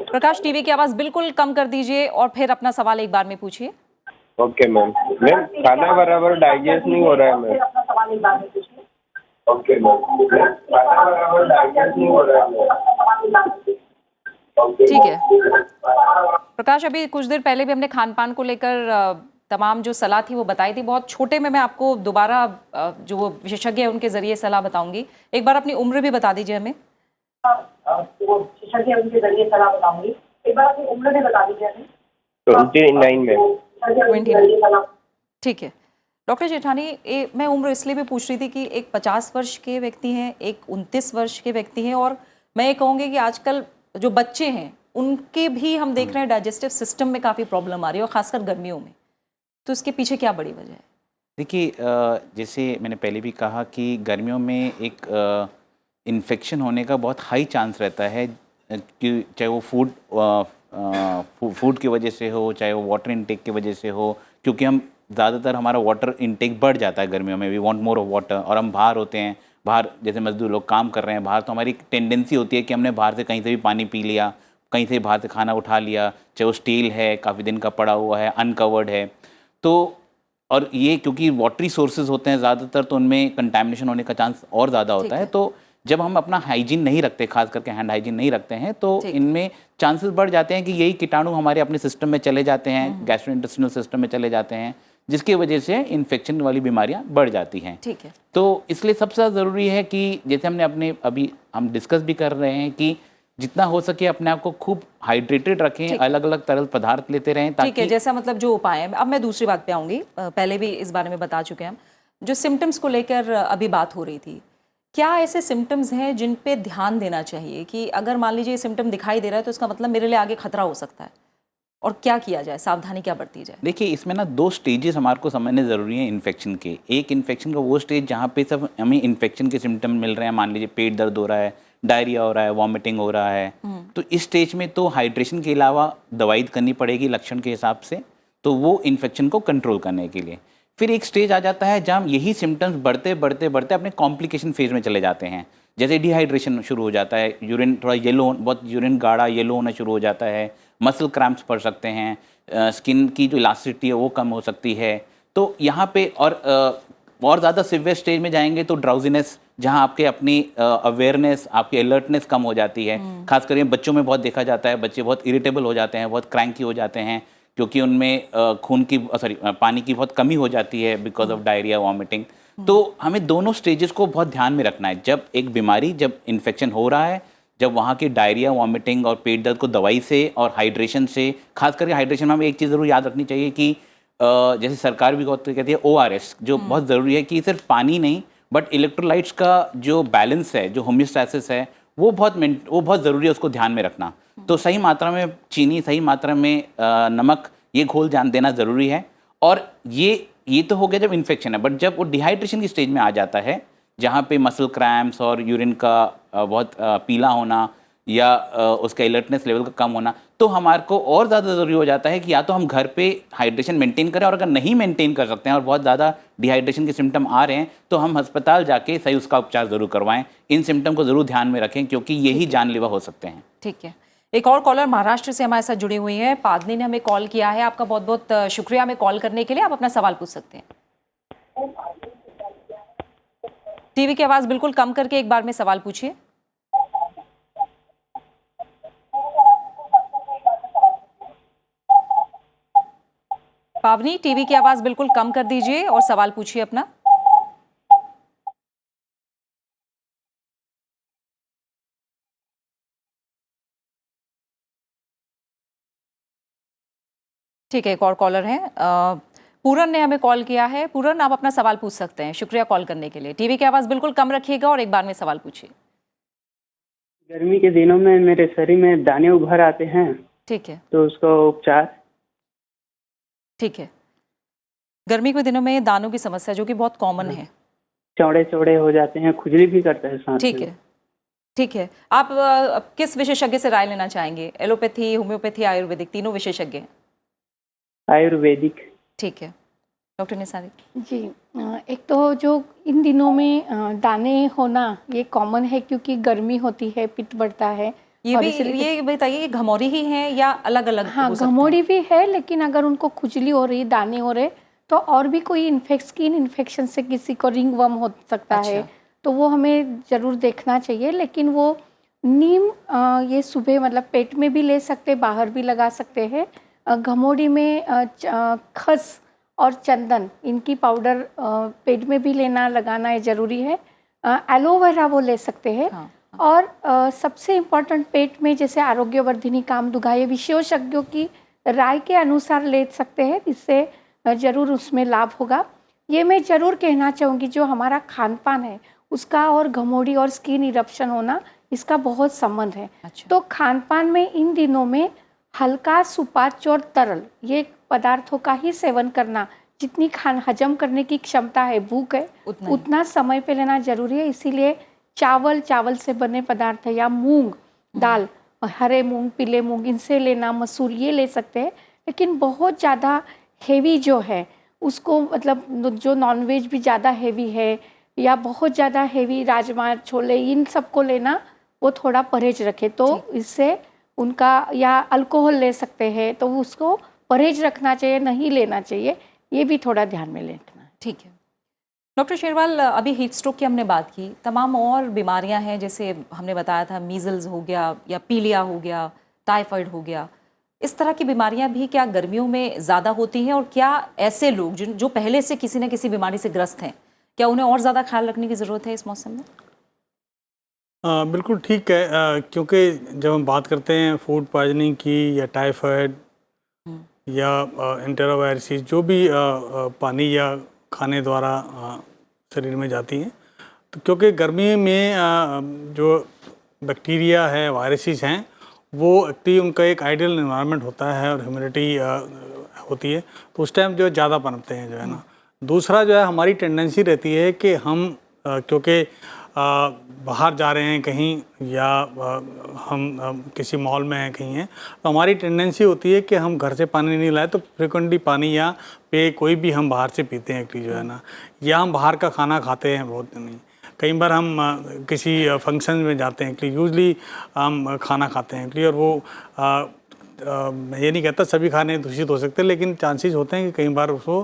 प्रकाश, टीवी की आवाज बिल्कुल कम कर दीजिए और फिर अपना सवाल एक बार में पूछिए। Okay ma'am. मैम खाना बराबर डाइजेस्ट नहीं हो रहा है मैम। Okay ma'am. खाना बराबर डाइजेस्ट नहीं हो रहा है। ठीक है प्रकाश, अभी कुछ देर पहले भी हमने खान पान को लेकर तमाम जो सलाह थी वो बताई थी। बहुत छोटे में मैं आपको दोबारा जो वो विशेषज्ञ है उनके जरिए सलाह बताऊंगी। एक बार अपनी उम्र भी बता दीजिए हमें। विशेषज्ञ उनके जरिए सलाह बताऊंगी। एक बार अपनी उम्र भी बता दीजिए हमें। 29 में। 29। ठीक है डॉक्टर जेठानी, मैं उम्र इसलिए भी पूछ रही थी कि एक 50 वर्ष के व्यक्ति हैं, एक 29 वर्ष के व्यक्ति हैं, और मैं ये कहूँगी कि आजकल जो बच्चे हैं उनके भी हम देख रहे हैं डाइजेस्टिव सिस्टम में काफ़ी प्रॉब्लम आ रही है, और ख़ासकर गर्मियों में। तो इसके पीछे क्या बड़ी वजह है? देखिए, जैसे मैंने पहले भी कहा कि गर्मियों में एक इन्फेक्शन होने का बहुत हाई चांस रहता है, कि चाहे वो फूड की वजह से हो, चाहे वो वाटर इनटेक की वजह से हो, क्योंकि हम ज़्यादातर हमारा वाटर इनटेक बढ़ जाता है गर्मियों में। We want more of water, और हम बाहर होते हैं, बाहर जैसे मजदूर लोग काम कर रहे हैं बाहर, तो हमारी टेंडेंसी होती है कि हमने बाहर से कहीं से भी पानी पी लिया, कहीं से बाहर से खाना उठा लिया, चाहे वो स्टील है, काफ़ी दिन का पड़ा हुआ है, अनकवर्ड है। तो और ये क्योंकि वाटरी सोर्सेज होते हैं ज़्यादातर, तो उनमें कंटैमिनेशन होने का चांस और ज़्यादा होता है। तो जब हम अपना हाइजीन नहीं रखते, खास करके हैंड हाइजीन नहीं रखते हैं, तो इनमें चांसेस बढ़ जाते हैं कि यही कीटाणु हमारे अपने सिस्टम में चले जाते हैं, गैस्ट्रोइंटेस्टिनल सिस्टम में चले जाते हैं, जिसकी वजह से इन्फेक्शन वाली बीमारियां बढ़ जाती हैं। ठीक है। तो इसलिए सबसे ज़्यादा ज़रूरी है कि जैसे हमने अभी हम डिस्कस भी कर रहे हैं कि जितना हो सके अपने आप को खूब हाइड्रेटेड रखें, अलग अलग तरल पदार्थ लेते रहें, ताकि ठीक है, जैसा मतलब जो उपाय है। अब मैं दूसरी बात पे आऊँगी, पहले भी इस बारे में बता चुके हैं हम। जो सिम्टम्स को लेकर अभी बात हो रही थी, क्या ऐसे सिम्टम्स हैं जिन पे ध्यान देना चाहिए कि अगर मान लीजिए सिम्टम दिखाई दे रहा है तो इसका मतलब मेरे लिए आगे खतरा हो सकता है, और क्या किया जाए, सावधानी क्या बरती जाए? देखिए, इसमें ना 2 स्टेजेस हमारे को समझने ज़रूरी है इन्फेक्शन के। एक इन्फेक्शन का वो स्टेज जहाँ पे सब हमें इन्फेक्शन के सिम्टम मिल रहे हैं, मान लीजिए पेट दर्द हो रहा है, डायरिया हो रहा है, वॉमिटिंग हो रहा है, तो इस स्टेज में तो हाइड्रेशन के अलावा दवाई करनी पड़ेगी लक्षण के हिसाब से, तो वो इन्फेक्शन को कंट्रोल करने के लिए। फिर एक स्टेज आ जाता है जहाँ यही सिम्टम्स बढ़ते बढ़ते बढ़ते अपने कॉम्प्लिकेशन फेज में चले जाते हैं। जैसे डिहाइड्रेशन शुरू हो जाता है, यूरिन थोड़ा येलो, बहुत यूरिन गाढ़ा येलो होना शुरू हो जाता है, मसल क्रैम्प्स पड़ सकते हैं, स्किन की जो इलास्टिसिटी है वो कम हो सकती है। तो यहाँ पे और ज़्यादा सिवियर स्टेज में जाएंगे तो ड्राउजीनेस, जहाँ आपके अपनी अवेयरनेस, आपकी अलर्टनेस कम हो जाती है। खास करके बच्चों में बहुत देखा जाता है, बच्चे बहुत इरिटेबल हो जाते हैं, बहुत क्रैंकी हो जाते हैं, क्योंकि उनमें पानी की बहुत कमी हो जाती है बिकॉज ऑफ डायरिया, वॉमिटिंग। तो हमें दोनों स्टेजेस को बहुत ध्यान में रखना है। जब एक बीमारी, जब इन्फेक्शन हो रहा है, जब वहाँ की डायरिया, वॉमिटिंग और पेट दर्द को दवाई से और हाइड्रेशन से, खास करके हाइड्रेशन में हमें एक चीज़ ज़रूर याद रखनी चाहिए कि जैसे सरकार भी कहती है ORS, जो बहुत ज़रूरी है कि सिर्फ पानी नहीं बट इलेक्ट्रोलाइट्स का जो बैलेंस है, जो होम्योस्टैसिस है, वो बहुत ज़रूरी है, उसको ध्यान में रखना। तो सही मात्रा में चीनी, सही मात्रा में नमक, ये घोल देना ज़रूरी है। और ये तो हो गया जब इन्फेक्शन है, बट जब वो डिहाइड्रेशन की स्टेज में आ जाता है, जहाँ पे मसल क्रैम्प्स और यूरिन का बहुत पीला होना या उसका अलर्टनेस लेवल का कम होना, तो हमारे को और ज़्यादा ज़रूरी हो जाता है कि या तो हम घर पे हाइड्रेशन मेंटेन करें, और अगर नहीं मेंटेन कर सकते हैं और बहुत ज़्यादा डिहाइड्रेशन के सिम्टम आ रहे हैं तो हम अस्पताल जाके सही उसका उपचार ज़रूर करवाएं। इन सिम्टम को ज़रूर ध्यान में रखें, क्योंकि यही जानलेवा हो सकते हैं। ठीक है, एक और कॉलर महाराष्ट्र से हमारे साथ जुड़ी हुई है, पादनी ने हमें कॉल किया है। आपका बहुत बहुत शुक्रिया हमें कॉल करने के लिए। आप अपना सवाल पूछ सकते हैं। टीवी की आवाज बिल्कुल कम करके एक बार में सवाल पूछिए। पावनी, टीवी की आवाज बिल्कुल कम कर दीजिए और सवाल पूछिए अपना। ठीक है, एक और कॉलर है। पूरन ने हमें कॉल किया है। पूरन, आप अपना सवाल पूछ सकते हैं। शुक्रिया कॉल करने के लिए। टीवी की आवाज बिल्कुल कम रखिएगा और एक बार में सवाल पूछिए। गर्मी के दिनों में मेरे शरीर में दाने उभर आते हैं, ठीक है, तो उसका उपचार। ठीक है। गर्मी के दिनों में दानों की समस्या जो कि बहुत कॉमन है। चौड़े चौड़े हो जाते हैं, खुजली भी करता है साथ ठीक में। है, ठीक है। आप किस विशेषज्ञ से राय लेना चाहेंगे? एलोपैथी, होम्योपैथी, आयुर्वेदिक, तीनों विशेषज्ञ हैं। आयुर्वेदिक। ठीक है, डॉक्टर निसारी जी, एक तो जो इन दिनों में दाने होना ये कॉमन है क्योंकि गर्मी होती है, पित्त बढ़ता है। ये और भी इसलिए ये बताइए कि घमौरी ही है या अलग अलग? हाँ, घमौरी भी है, लेकिन अगर उनको खुजली हो रही, दाने हो रहे, तो और भी कोई स्किन इन्फेक्शन से किसी को रिंग वर्म हो सकता है, तो वो हमें ज़रूर देखना चाहिए। लेकिन वो नीम ये सुबह मतलब पेट में भी ले सकते, बाहर भी लगा सकते हैं। घमौरी में खस और चंदन, इनकी पाउडर पेट में भी लेना, लगाना ज़रूरी है। एलोवेरा वो ले सकते हैं। हाँ। और सबसे इम्पॉर्टेंट, पेट में जैसे आरोग्यवर्धिनी, कामदुघा, ये विशेषज्ञों की राय के अनुसार ले सकते हैं, इससे ज़रूर उसमें लाभ होगा। ये मैं ज़रूर कहना चाहूँगी, जो हमारा खान पान है उसका और घमौरी और स्किन इरप्शन होना, इसका बहुत संबंध है। तो खान पान में इन दिनों में हल्का, सुपाच्य और तरल ये पदार्थों का ही सेवन करना, जितनी हजम करने की क्षमता है, भूख है, उतना समय पे लेना जरूरी है। इसीलिए चावल से बने पदार्थ या मूंग दाल, हरे मूंग, पीले मूंग, इनसे लेना, मसूर ये ले सकते हैं। लेकिन बहुत ज़्यादा हेवी जो है उसको, मतलब जो नॉनवेज भी ज़्यादा हेवी है या बहुत ज़्यादा हेवी राजमा, छोले, इन सबको लेना वो थोड़ा परहेज रखे, तो इससे उनका, या अल्कोहल ले सकते हैं, तो उसको परहेज रखना चाहिए, नहीं लेना चाहिए। ये भी थोड़ा ध्यान में रखना है। ठीक है। डॉक्टर शेरवाल, अभी हीट स्ट्रोक की हमने बात की, तमाम और बीमारियां हैं, जैसे हमने बताया था मीजल्स हो गया या पीलिया हो गया, टाइफाइड हो गया, इस तरह की बीमारियां भी क्या गर्मियों में ज़्यादा होती हैं? और क्या ऐसे लोग जो पहले से किसी न किसी बीमारी से ग्रस्त हैं, क्या उन्हें और ज़्यादा ख्याल रखने की ज़रूरत है इस मौसम में? बिल्कुल ठीक है, क्योंकि जब हम बात करते हैं फूड पॉइजनिंग की या टाइफाइड या एंटेरोवायरसिस, जो भी पानी या खाने द्वारा शरीर में जाती हैं, तो क्योंकि गर्मी में जो बैक्टीरिया है, वायरसेस हैं, वो एक्चुअली उनका एक आइडियल एनवायरनमेंट होता है और ह्यूमिडिटी होती है, तो उस टाइम जो है ज़्यादा पनपते हैं जो है ना। दूसरा जो है, हमारी टेंडेंसी रहती है कि हम क्योंकि बाहर जा रहे हैं कहीं या हम किसी मॉल में हैं, कहीं हैं, तो हमारी टेंडेंसी होती है कि हम घर से पानी नहीं लाए, तो फ्रिक्वेंटली पानी या पेय कोई भी हम बाहर से पीते हैं एक्चुअली जो है ना, या हम बाहर का खाना खाते हैं बहुत नहीं। कई बार हम किसी फंक्शन में जाते हैं एक्चुअली, यूजली हम खाना खाते हैं एक्चुअली, और वो मैं ये नहीं कहता सभी खाने दूषित हो सकते हैं, लेकिन चांसेस होते हैं कि कई बार उसको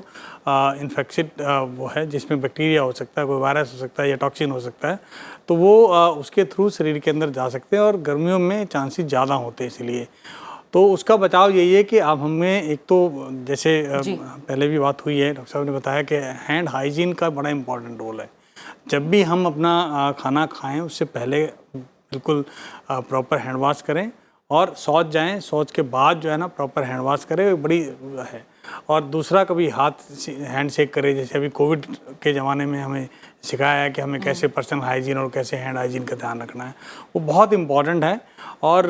इन्फेक्शन वो है, जिसमें बैक्टीरिया हो सकता है, कोई वायरस हो सकता है या टॉक्सिन हो सकता है, तो वो उसके थ्रू शरीर के अंदर जा सकते हैं, और गर्मियों में चांसेस ज़्यादा होते हैं। इसलिए तो उसका बचाव यही है कि आप हमें, एक तो जैसे पहले भी बात हुई है, डॉक्टर साहब ने बताया कि हैंड हाइजीन का बड़ा इंपॉर्टेंट रोल है। जब भी हम अपना खाना खाएँ, उससे पहले बिल्कुल प्रॉपर हैंड वॉश करें, और शौच जाएं, शौच के बाद जो है ना प्रॉपर हैंड वॉश करें, बड़ी है। और दूसरा, कभी हाथ हैंड शेक करें, जैसे अभी कोविड के ज़माने में हमें सिखाया है कि हमें कैसे पर्सनल हाइजीन और कैसे हैंड हाइजीन का ध्यान रखना है, वो बहुत इम्पॉर्टेंट है। और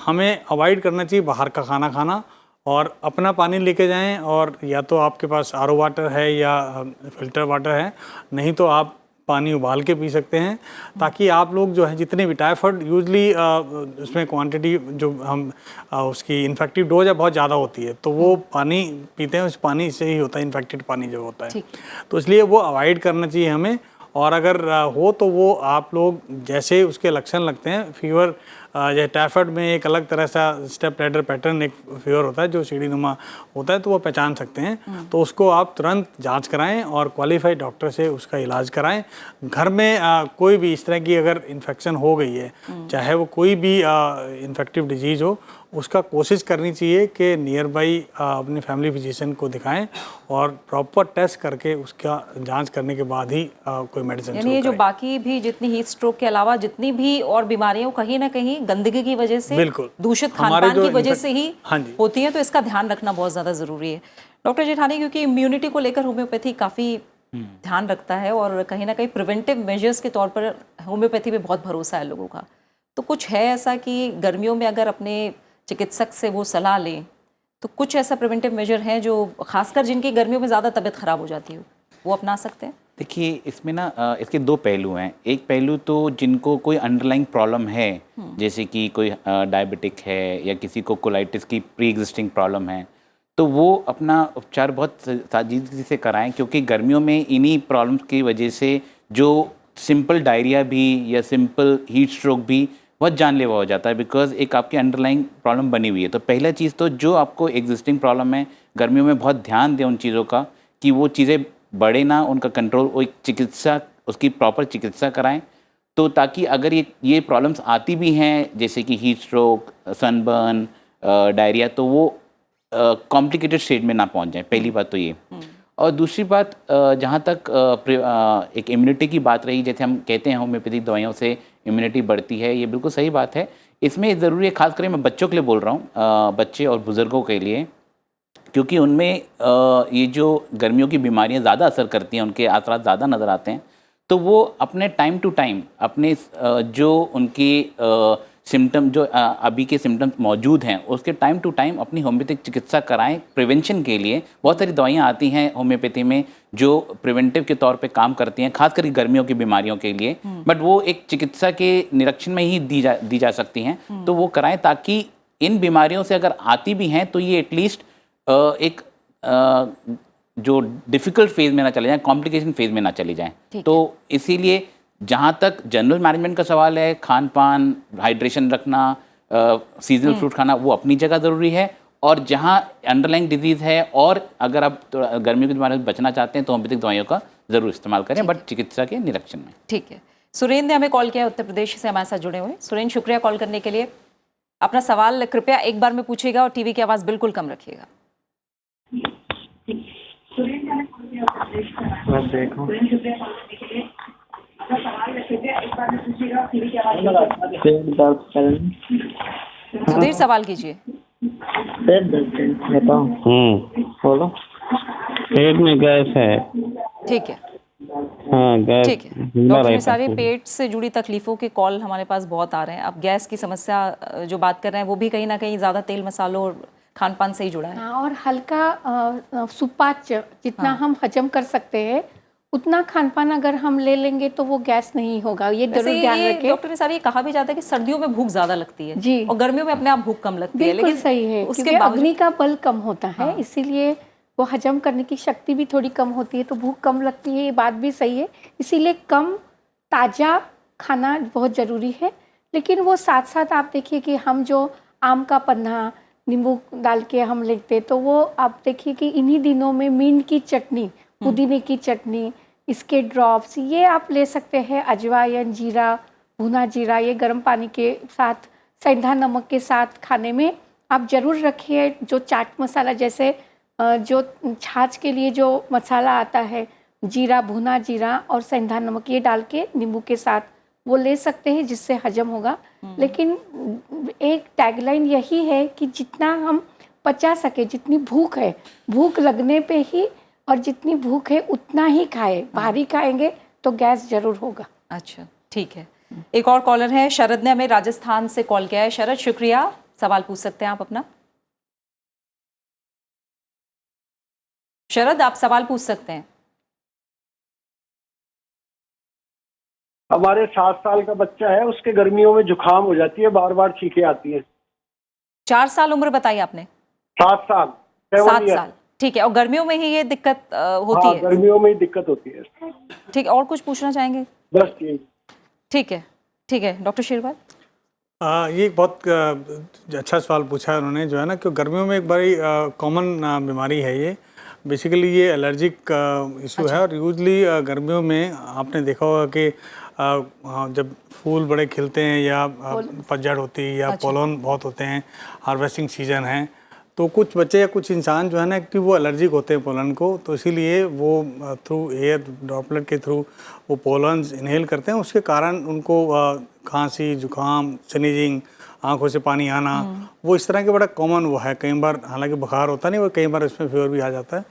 हमें अवॉइड करना चाहिए बाहर का खाना खाना, और अपना पानी लेके जाएं, और या तो आपके पास आरओ वाटर है या फिल्टर वाटर है, नहीं तो आप पानी उबाल के पी सकते हैं, ताकि आप लोग जो है जितने भी टाइफाइड यूजली उसमें क्वांटिटी जो हम उसकी इन्फेक्टिव डोज है बहुत ज़्यादा होती है, तो वो पानी पीते हैं, उस पानी से ही होता है इन्फेक्टेड पानी जो होता है, तो इसलिए वो अवॉइड करना चाहिए हमें। और अगर हो तो वो आप लोग, जैसे उसके लक्षण लगते हैं, फीवर ये टाइफाइड में एक अलग तरह सा स्टेप लैडर पैटर्न एक फीवर होता है जो सीढ़ीनुमा होता है, तो वो पहचान सकते हैं। तो उसको आप तुरंत जांच कराएं और क्वालिफाइड डॉक्टर से उसका इलाज कराएं। घर में कोई भी इस तरह की अगर इन्फेक्शन हो गई है, चाहे वो कोई भी इन्फेक्टिव डिजीज़ हो, उसका कोशिश करनी चाहिए कि नियर बाई अपने फैमिली फिजिशियन को दिखाएं और प्रॉपर टेस्ट करके उसका जांच करने के बाद ही कोई मेडिसिन यानी ये जो बाकी भी जितनी हीट स्ट्रोक के अलावा जितनी भी और बीमारियां कहीं ना कहीं गंदगी की वजह से, बिल्कुल दूषित खानपान की वजह से ही होती हैं, तो इसका ध्यान रखना बहुत ज़्यादा ज़रूरी है। डॉक्टर जेठानी, क्योंकि इम्यूनिटी को लेकर होम्योपैथी काफ़ी ध्यान रखता है और कहीं ना कहीं प्रिवेंटिव मेजर्स के तौर पर होम्योपैथी पे बहुत भरोसा है लोगों का, तो कुछ है ऐसा कि गर्मियों में अगर अपने चिकित्सक से वो सलाह लें तो कुछ ऐसा प्रिवेंटिव मेजर है जो खासकर जिनकी गर्मियों में ज़्यादा तबीयत ख़राब हो जाती है वो अपना सकते हैं? देखिए, इसमें ना इसके दो पहलू हैं। एक पहलू तो जिनको कोई अंडरलाइंग प्रॉब्लम है, जैसे कि कोई डायबिटिक है या किसी को कोलाइटिस की प्री एग्जिस्टिंग प्रॉब्लम है, तो वो अपना उपचार बहुत साजीदगी से कराएं, क्योंकि गर्मियों में इन्हीं प्रॉब्लम्स की वजह से जो सिंपल डायरिया भी या सिंपल हीट स्ट्रोक भी बहुत जानलेवा हो जाता है, बिकॉज एक आपकी अंडरलाइंग प्रॉब्लम बनी हुई है। तो पहला चीज़ तो जो आपको एग्जिस्टिंग प्रॉब्लम है, गर्मियों में बहुत ध्यान दें उन चीज़ों का कि वो चीज़ें बढ़े ना, उनका कंट्रोल, वो एक चिकित्सा, उसकी प्रॉपर चिकित्सा कराएं, तो ताकि अगर ये प्रॉब्लम्स आती भी हैं जैसे कि हीट स्ट्रोक, सनबर्न, डायरिया, तो वो कॉम्प्लिकेटेड स्टेज में ना पहुंच जाए। पहली बात तो ये। और दूसरी बात, जहाँ तक एक इम्यूनिटी की बात रही, जैसे हम कहते हैं होम्योपैथिक दवाइयों से इम्यूनिटी बढ़ती है, ये बिल्कुल सही बात है। इसमें ज़रूरी है, खासकर मैं बच्चों के लिए बोल रहा हूँ, बच्चे और बुज़ुर्गों के लिए, क्योंकि उनमें ये जो गर्मियों की बीमारियां ज़्यादा असर करती हैं, उनके असरात ज़्यादा नज़र आते हैं, तो वो अपने टाइम टू टाइम अपने जो उनके सिम्टम, जो अभी के सिम्टम्स मौजूद हैं, उसके टाइम टू टाइम अपनी होम्योपैथिक चिकित्सा कराएं। प्रिवेंशन के लिए बहुत सारी दवाइयाँ आती हैं होम्योपैथी में जो प्रिवेंटिव के तौर पे काम करती हैं, खासकर गर्मियों की बीमारियों के लिए, बट वो एक चिकित्सा के निरीक्षण में ही दी जा सकती हैं। तो वो कराएं ताकि इन बीमारियों से अगर आती भी हैं तो ये एटलीस्ट एक जो डिफ़िकल्ट फेज़ में ना चले जाएं, कॉम्प्लिकेशन फेज़ में ना चली जाएं। तो इसीलिए जहाँ तक जनरल मैनेजमेंट का सवाल है, खान पान, हाइड्रेशन रखना, सीजनल फ्रूट खाना, वो अपनी जगह ज़रूरी है। और जहाँ अंडरलाइंग डिजीज़ है और अगर आप गर्मियों की बीमारी से बचना चाहते हैं तो होम्योपैथिक दवाइयों का ज़रूर इस्तेमाल करें, बट चिकित्सा के निरीक्षण में। ठीक है। सुरेंद्र ने हमें कॉल किया, उत्तर प्रदेश से हमारे साथ जुड़े हुए। सुरेंद्र, शुक्रिया कॉल करने के लिए। अपना सवाल कृपया एक बार में पूछिएगा और टीवी की आवाज़ बिल्कुल कम रखिएगा। सुधीर, सवाल कीजिए। बोलो। पेट में गैस है। ठीक है, हाँ, गैस। ठीक है डॉक्टर, सारे पेट से जुड़ी तकलीफों के कॉल हमारे पास बहुत आ रहे हैं। अब गैस की समस्या जो बात कर रहे हैं वो भी कहीं ना कहीं ज़्यादा तेल मसालों और खान पान से ही जुड़ा है। हाँ, और हल्का सुपाच्य जितना हम हजम कर सकते हैं उतना खान पान अगर हम ले लेंगे तो वो गैस नहीं होगा, ये जरूर ध्यान रखें। डॉक्टर ने सारी ये कहा भी जाता है कि सर्दियों में भूख ज्यादा लगती है जी, और गर्मियों में अपने आप भूख कम लगती है, लेकिन सही है, उसके अग्नि का बल कम होता है, इसीलिए वो हजम करने की शक्ति भी थोड़ी कम होती है, तो भूख कम लगती है, ये बात भी सही है। इसीलिए कम ताज़ा खाना बहुत ज़रूरी है। लेकिन वो साथ साथ आप देखिए कि हम जो आम का पन्ना नींबू डाल के हम लेते, तो वो आप देखिए कि इन्हीं दिनों में मींट की चटनी, पुदीने की चटनी, इसके ड्रॉप्स ये आप ले सकते हैं। अजवाइन, जीरा, भुना जीरा, ये गर्म पानी के साथ, सेंधा नमक के साथ खाने में आप ज़रूर रखिए। जो चाट मसाला, जैसे जो छाछ के लिए जो मसाला आता है, जीरा, भुना जीरा और सेंधा नमक, ये डाल के नींबू के साथ वो ले सकते हैं, जिससे हजम होगा। लेकिन एक टैगलाइन यही है कि जितना हम पचा सके, जितनी भूख है, भूख लगने पे ही और जितनी भूख है उतना ही खाए। भारी खाएंगे तो गैस जरूर होगा। अच्छा, ठीक है। एक और कॉलर है, शरद ने हमें राजस्थान से कॉल किया है। शरद, शुक्रिया, सवाल पूछ सकते हैं आप अपना। शरद, आप सवाल पूछ सकते हैं। हमारे 7 साल का बच्चा है, उसके गर्मियों में जुकाम हो जाती है, बार बार छींकें आती है। 4 साल उम्र बताई आपने? 7 साल। 7 साल, ठीक है। और गर्मियों में ही ये दिक्कत होती है? गर्मियों में ही दिक्कत होती है। ठीक है, और कुछ पूछना चाहेंगे? बस यही। ठीक है, ठीक है। डॉक्टर शेरवाल। ये एक बहुत अच्छा सवाल पूछा है उन्होंने, जो है ना, कि गर्मियों में एक बड़ी कॉमन बीमारी है ये। बेसिकली ये एलर्जिक इशू है, और यूजली गर्मियों में आपने देखा होगा कि जब फूल बड़े खिलते हैं या पतझड़ होती है या पोलन बहुत होते हैं, हार्वेस्टिंग सीजन है, तो कुछ बच्चे या कुछ इंसान जो है ना कि वो एलर्जिक होते हैं पोलन को, तो इसीलिए वो थ्रू एयर ड्रॉपलेट के थ्रू वो पोलन इनहेल करते हैं। उसके कारण उनको खांसी, जुकाम, स्नीजिंग, आंखों से पानी आना, वो इस तरह के बड़ा कॉमन वो है। कई बार हालांकि बुखार होता नहीं, वो कई बार इसमें फीवर भी आ जाता है,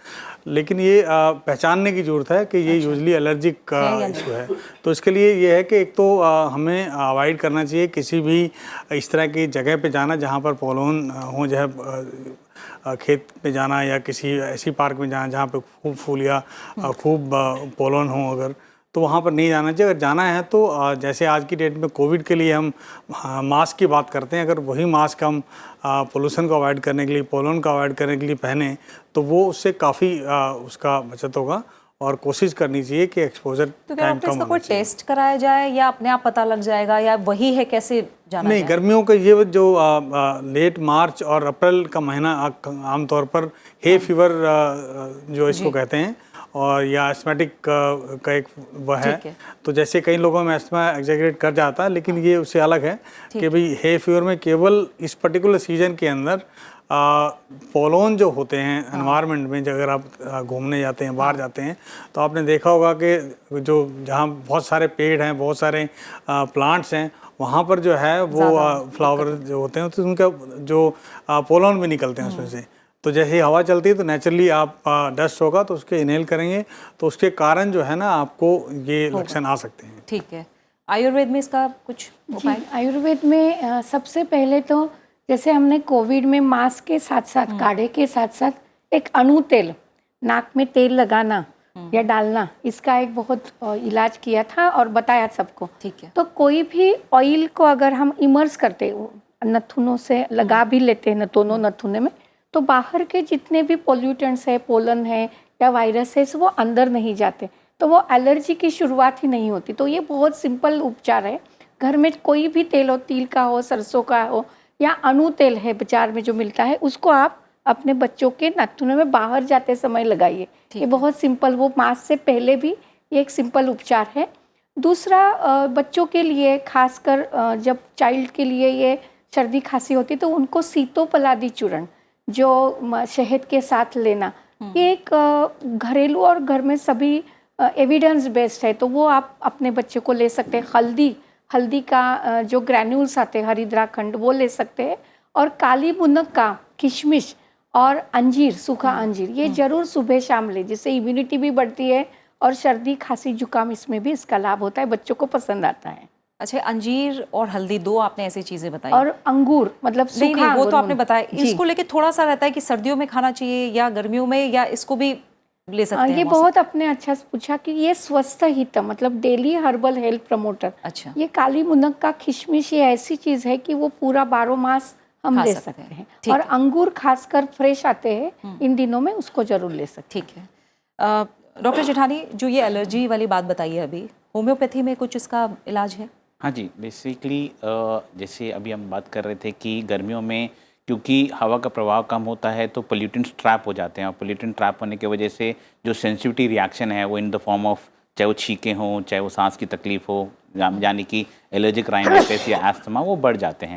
लेकिन ये पहचानने की ज़रूरत है कि ये यूजली एलर्जिक इशू है। तो इसके लिए ये है कि एक तो हमें अवॉइड करना चाहिए किसी भी इस तरह की जगह पे जाना जहाँ पर पोलन हो, जो है खेत में जाना या किसी ऐसी पार्क में जाना जहाँ पे खूब फूल या खूब पोलन हो, अगर तो वहाँ पर नहीं जाना चाहिए। अगर जाना है तो जैसे आज की डेट में कोविड के लिए हम मास्क की बात करते हैं, अगर वही मास्क हम पोल्यूशन को अवॉइड करने के लिए, पोलन को अवॉइड करने के लिए पहने, तो वो उससे काफ़ी उसका बचत होगा। और कोशिश करनी चाहिए कि एक्सपोजर तो क्या डॉक्टर इसका कोई टेस्ट कराया जाए या अपने आप पता लग जाएगा, या वही है, कैसे जाना नहीं, गर्मियों का ये जो लेट मार्च और अप्रैल का महीना आमतौर पर हे फीवर जो इसको कहते हैं, और या एस्थमेटिक का एक वह है। तो जैसे कई लोगों में एस्थमा एग्जैगरेट कर जाता है, लेकिन ये उससे अलग है कि भाई हे फीवर में केवल इस पर्टिकुलर सीजन के अंदर पोलन जो होते हैं एनवायरनमेंट में, जब अगर आप घूमने जाते हैं, बाहर जाते हैं, तो आपने देखा होगा कि जो जहाँ बहुत सारे पेड़ हैं, बहुत सारे प्लांट्स हैं, वहाँ पर जो है वो फ्लावर जो होते हैं तो उनका जो पोलन भी निकलते हैं उसमें से। तो जैसे ही हवा चलती है तो नेचुरली आप डस्ट होगा तो उसके इनहेल करेंगे, तो उसके कारण जो है ना आपको ये लक्षण आ सकते हैं। ठीक है। आयुर्वेद में इसका कुछ उपाय? आयुर्वेद में सबसे पहले तो जैसे हमने कोविड में मास्क के साथ साथ, काढ़े के साथ साथ एक अणु तेल, नाक में तेल लगाना या डालना, इसका एक बहुत इलाज किया था और बताया सबको। ठीक है। तो कोई भी ऑयल को अगर हम इमर्स करते, नथुनों से लगा भी लेते हैं दोनों नथुने में, तो बाहर के जितने भी पोल्यूटेंट्स है, पोलन है या वायरस है, वो अंदर नहीं जाते, तो वो एलर्जी की शुरुआत ही नहीं होती। तो ये बहुत सिंपल उपचार है। घर में कोई भी तेल हो, तिल का हो, सरसों का हो, या अणु तेल है बाजार में जो मिलता है, उसको आप अपने बच्चों के नाखूनों में बाहर जाते समय लगाइए। ये बहुत सिंपल, वो मास्क से पहले भी ये एक सिंपल उपचार है। दूसरा, बच्चों के लिए खासकर जब चाइल्ड के लिए ये सर्दी खांसी होती है तो उनको सीतोपलादी चूर्ण जो शहद के साथ लेना, ये एक घरेलू और घर में सभी एविडेंस बेस्ड है, तो वो आप अपने बच्चे को ले सकते हैं। हल्दी का जो ग्रैन्यूल्स आते हैं, हरिद्राखंड, वो ले सकते हैं। और काली मुनक का किशमिश और अंजीर, सूखा अंजीर, ये जरूर सुबह शाम ले, जिससे इम्यूनिटी भी बढ़ती है और सर्दी खांसी जुकाम इसमें भी इसका लाभ होता है, बच्चों को पसंद आता है। अच्छा, अंजीर और हल्दी, दो आपने ऐसी चीजें बताई। और अंगूर, मतलब सूखा नहीं, वो तो आपने बताया। इसको लेके थोड़ा सा रहता है कि सर्दियों में खाना चाहिए या गर्मियों में, या इसको भी ले सकते हैं? ये बहुत आपने अच्छा पूछा कि ये स्वस्थ हित, मतलब डेली हर्बल हेल्थ प्रमोटर। अच्छा। ये काली मुनक का किशमिश ये ऐसी चीज है कि वो पूरा 12 मास हम ले सकते हैं। और अंगूर खासकर फ्रेश आते हैं इन दिनों में, उसको जरूर ले सकते हैं। ठीक है। डॉक्टर जेठानी, जो ये एलर्जी वाली बात बताई है अभी, होम्योपैथी में कुछ इसका इलाज है? हाँ जी, बेसिकली जैसे अभी हम बात कर रहे थे कि गर्मियों में क्योंकि हवा का प्रभाव कम होता है तो पोल्यूटेंट्स ट्रैप हो जाते हैं, और पोल्यूटेंट ट्रैप होने की वजह से जो सेंसिटिविटी रिएक्शन है वो इन द फॉर्म ऑफ, चाहे वो छींके हों, चाहे वो सांस की तकलीफ हो, यानी कि एलर्जिक राइनाइटिस या एस्थमा, वो बढ़ जाते हैं।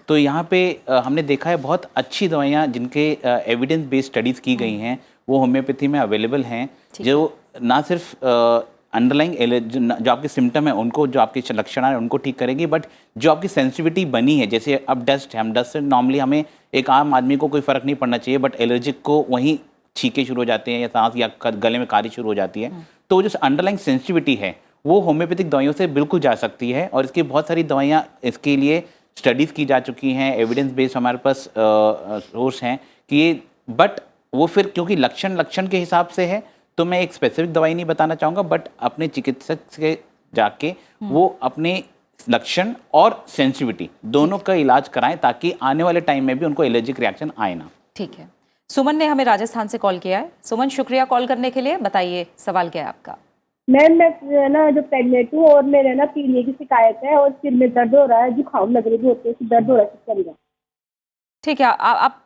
तो यहाँ पे हमने देखा है बहुत अच्छी दवाइयाँ जिनके एविडेंस बेस्ड स्टडीज़ की गई हैं वो होम्योपैथी में अवेलेबल हैं, जो ना सिर्फ अंडरलाइंग एलर्जी जो आपके सिम्टम है उनको, जो आपके लक्षण है उनको ठीक करेगी, बट जो आपकी सेंसिटिविटी बनी है, जैसे अब डस्ट है, हम डस्ट से नॉर्मली हमें एक आम आदमी को कोई फ़र्क नहीं पड़ना चाहिए, बट एलर्जिक को वहीं छींके शुरू हो जाते हैं या सांस या गले में कारी शुरू हो जाती है। तो जो अंडरलाइंग सेंसिटिविटी है वो होम्योपैथिक दवाइयों से बिल्कुल जा सकती है, और इसकी बहुत सारी दवाइयाँ इसके लिए स्टडीज़ की जा चुकी हैं, एविडेंस बेस्ड हमारे पास सोर्स हैं कि ये, बट वो फिर क्योंकि लक्षण के हिसाब से है तो मैं एक स्पेसिफिक दवाई नहीं बताना चाहूँगा, बट अपने चिकित्सक से जाके वो अपने लक्षण और सेंसिटिविटी दोनों का इलाज कराएं ताकि आने वाले टाइम में भी उनको एलर्जिक रिएक्शन आए ना। ठीक है। सुमन ने हमें राजस्थान से कॉल किया है। सुमन, शुक्रिया कॉल करने के लिए। बताइए, सवाल क्या है आपका? मैम मैं ना जो प्रेगनेंट हूँ और मेरे ना पीलिया की शिकायत है और सिर में दर्द हो रहा है, जुकाम लग रही होती है, दर्द हो रहा है सिर में। ठीक है, आप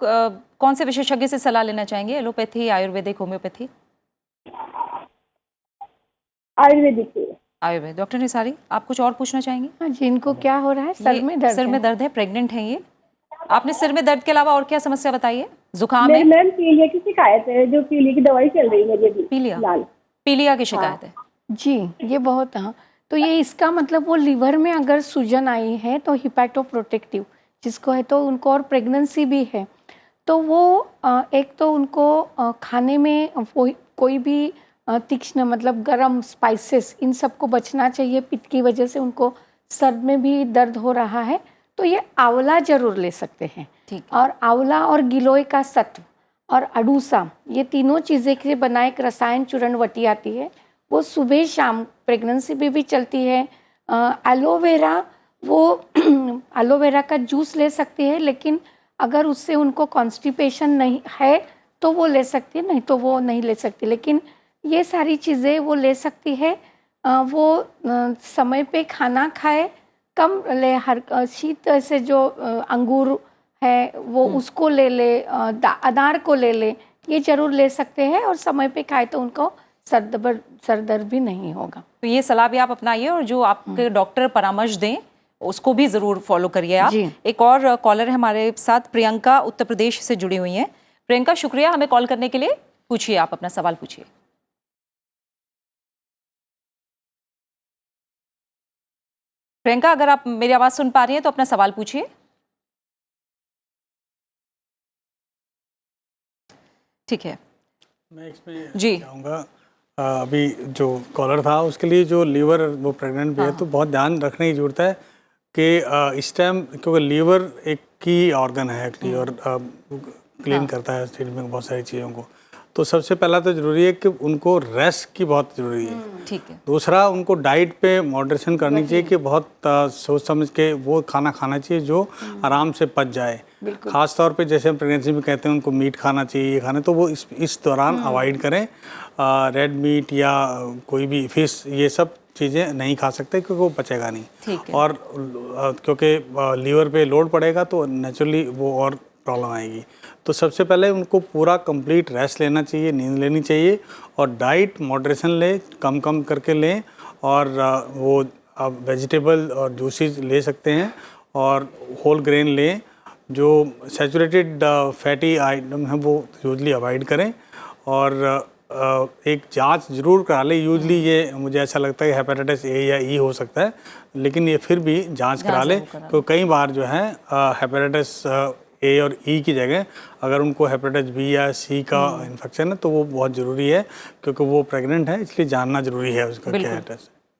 कौन से विशेषज्ञ से सलाह लेना चाहेंगे, एलोपैथी, आयुर्वेदिक, होम्योपैथी? आयुर्वेदिक से। आयुर्वेद। डॉक्टर निसारी, आप कुछ और पूछना चाहेंगे? हाँ जी, इनको क्या हो रहा है? सर में दर्द सिर में दर्द है, प्रेग्नेंट है ये। आपने सिर में दर्द के अलावा और क्या समस्या बताई है? जुकाम मेरी है? मैम पीलिया की शिकायत है, जो पीलिया की दवाई चल रही है मेरी अभी पीलिया? फिलहाल। पीलिया की शिकायत है? जी, ये बहुत, हाँ, तो ये इसका मतलब वो लीवर में अगर सूजन आई है तो हिपैटोप्रोटेक्टिव जिसको है, तो उनको और प्रेगनेंसी भी है, तो वो एक तो उनको खाने में कोई भी तीक्ष्ण मतलब गरम स्पाइसेस इन सब को बचना चाहिए। पित्त की वजह से उनको सर में भी दर्द हो रहा है, तो ये आंवला जरूर ले सकते हैं। ठीक। और आंवला और गिलोय का सत्व और अडूसा, ये तीनों चीज़ें के बना एक रसायन चूर्ण वटी आती है, वो सुबह शाम प्रेगनेंसी में भी चलती है। एलोवेरा, वो एलोवेरा का जूस ले सकती है, लेकिन अगर उससे उनको कॉन्स्टिपेशन नहीं है तो वो ले सकती है, नहीं तो वो नहीं ले सकती। लेकिन ये सारी चीज़ें वो ले सकती है। वो समय पे खाना खाए, कम ले, हर शीत से जो अंगूर है वो उसको ले ले, अनार को ले ले, ये जरूर ले सकते हैं। और समय पे खाए तो उनको सर दर्द भी नहीं होगा। तो ये सलाह भी आप अपनाइए और जो आपके डॉक्टर परामर्श दें उसको भी जरूर फॉलो करिए आप। एक और कॉलर है हमारे साथ, प्रियंका उत्तर प्रदेश से जुड़ी हुई हैं। प्रियंका, शुक्रिया हमें कॉल करने के लिए। पूछिए, आप अपना सवाल पूछिए। प्रियंका, अगर आप मेरी आवाज सुन पा रही हैं तो अपना सवाल पूछिए। ठीक है, मैं इसमें जी चाहूँगा, अभी जो कॉलर था उसके लिए जो लीवर वो प्रेग्नेंट भी है, तो बहुत ध्यान रखने की ज़रूरत है कि इस टाइम, क्योंकि लीवर एक की ऑर्गन है एक्चुअली और क्लीन करता है शरीर में बहुत सारी चीज़ों को। तो सबसे पहला तो ज़रूरी है कि उनको रेस्ट की बहुत ज़रूरी है। ठीक है। दूसरा, उनको डाइट पे मॉडरेशन करनी चाहिए कि बहुत सोच समझ के वो खाना खाना चाहिए जो आराम से पच जाए। खास तौर पे जैसे हम प्रेगनेंसी में कहते हैं उनको मीट खाना चाहिए, ये खाने, तो वो इस दौरान अवॉइड करें। रेड मीट या कोई भी फिश, ये सब चीज़ें नहीं खा सकते क्योंकि वो पचेगा नहीं। ठीक है। और क्योंकि लीवर पे लोड पड़ेगा तो नेचुरली वो और प्रॉब्लम आएगी। तो सबसे पहले उनको पूरा कंप्लीट रेस्ट लेना चाहिए, नींद लेनी चाहिए, और डाइट मॉडरेशन लें, कम कम करके लें, और वो आप वेजिटेबल और जूसेस ले सकते हैं, और होल ग्रेन लें। जो सैचुरेटेड फैटी आइटम हैं वो यूजली अवॉइड करें, और एक जांच जरूर करा लें। यूजली ये मुझे ऐसा लगता है कि हेपेटाइटिस ए या ई हो सकता है, लेकिन ये फिर भी जांच करा लें, क्योंकि कई बार जो है हेपेटाइटिस ए और ई की जगह अगर उनको हेपेटाइटिस बी या सी का इन्फेक्शन है तो वो बहुत ज़रूरी है, क्योंकि वो प्रेग्नेंट है, इसलिए जानना ज़रूरी है उसका क्या है।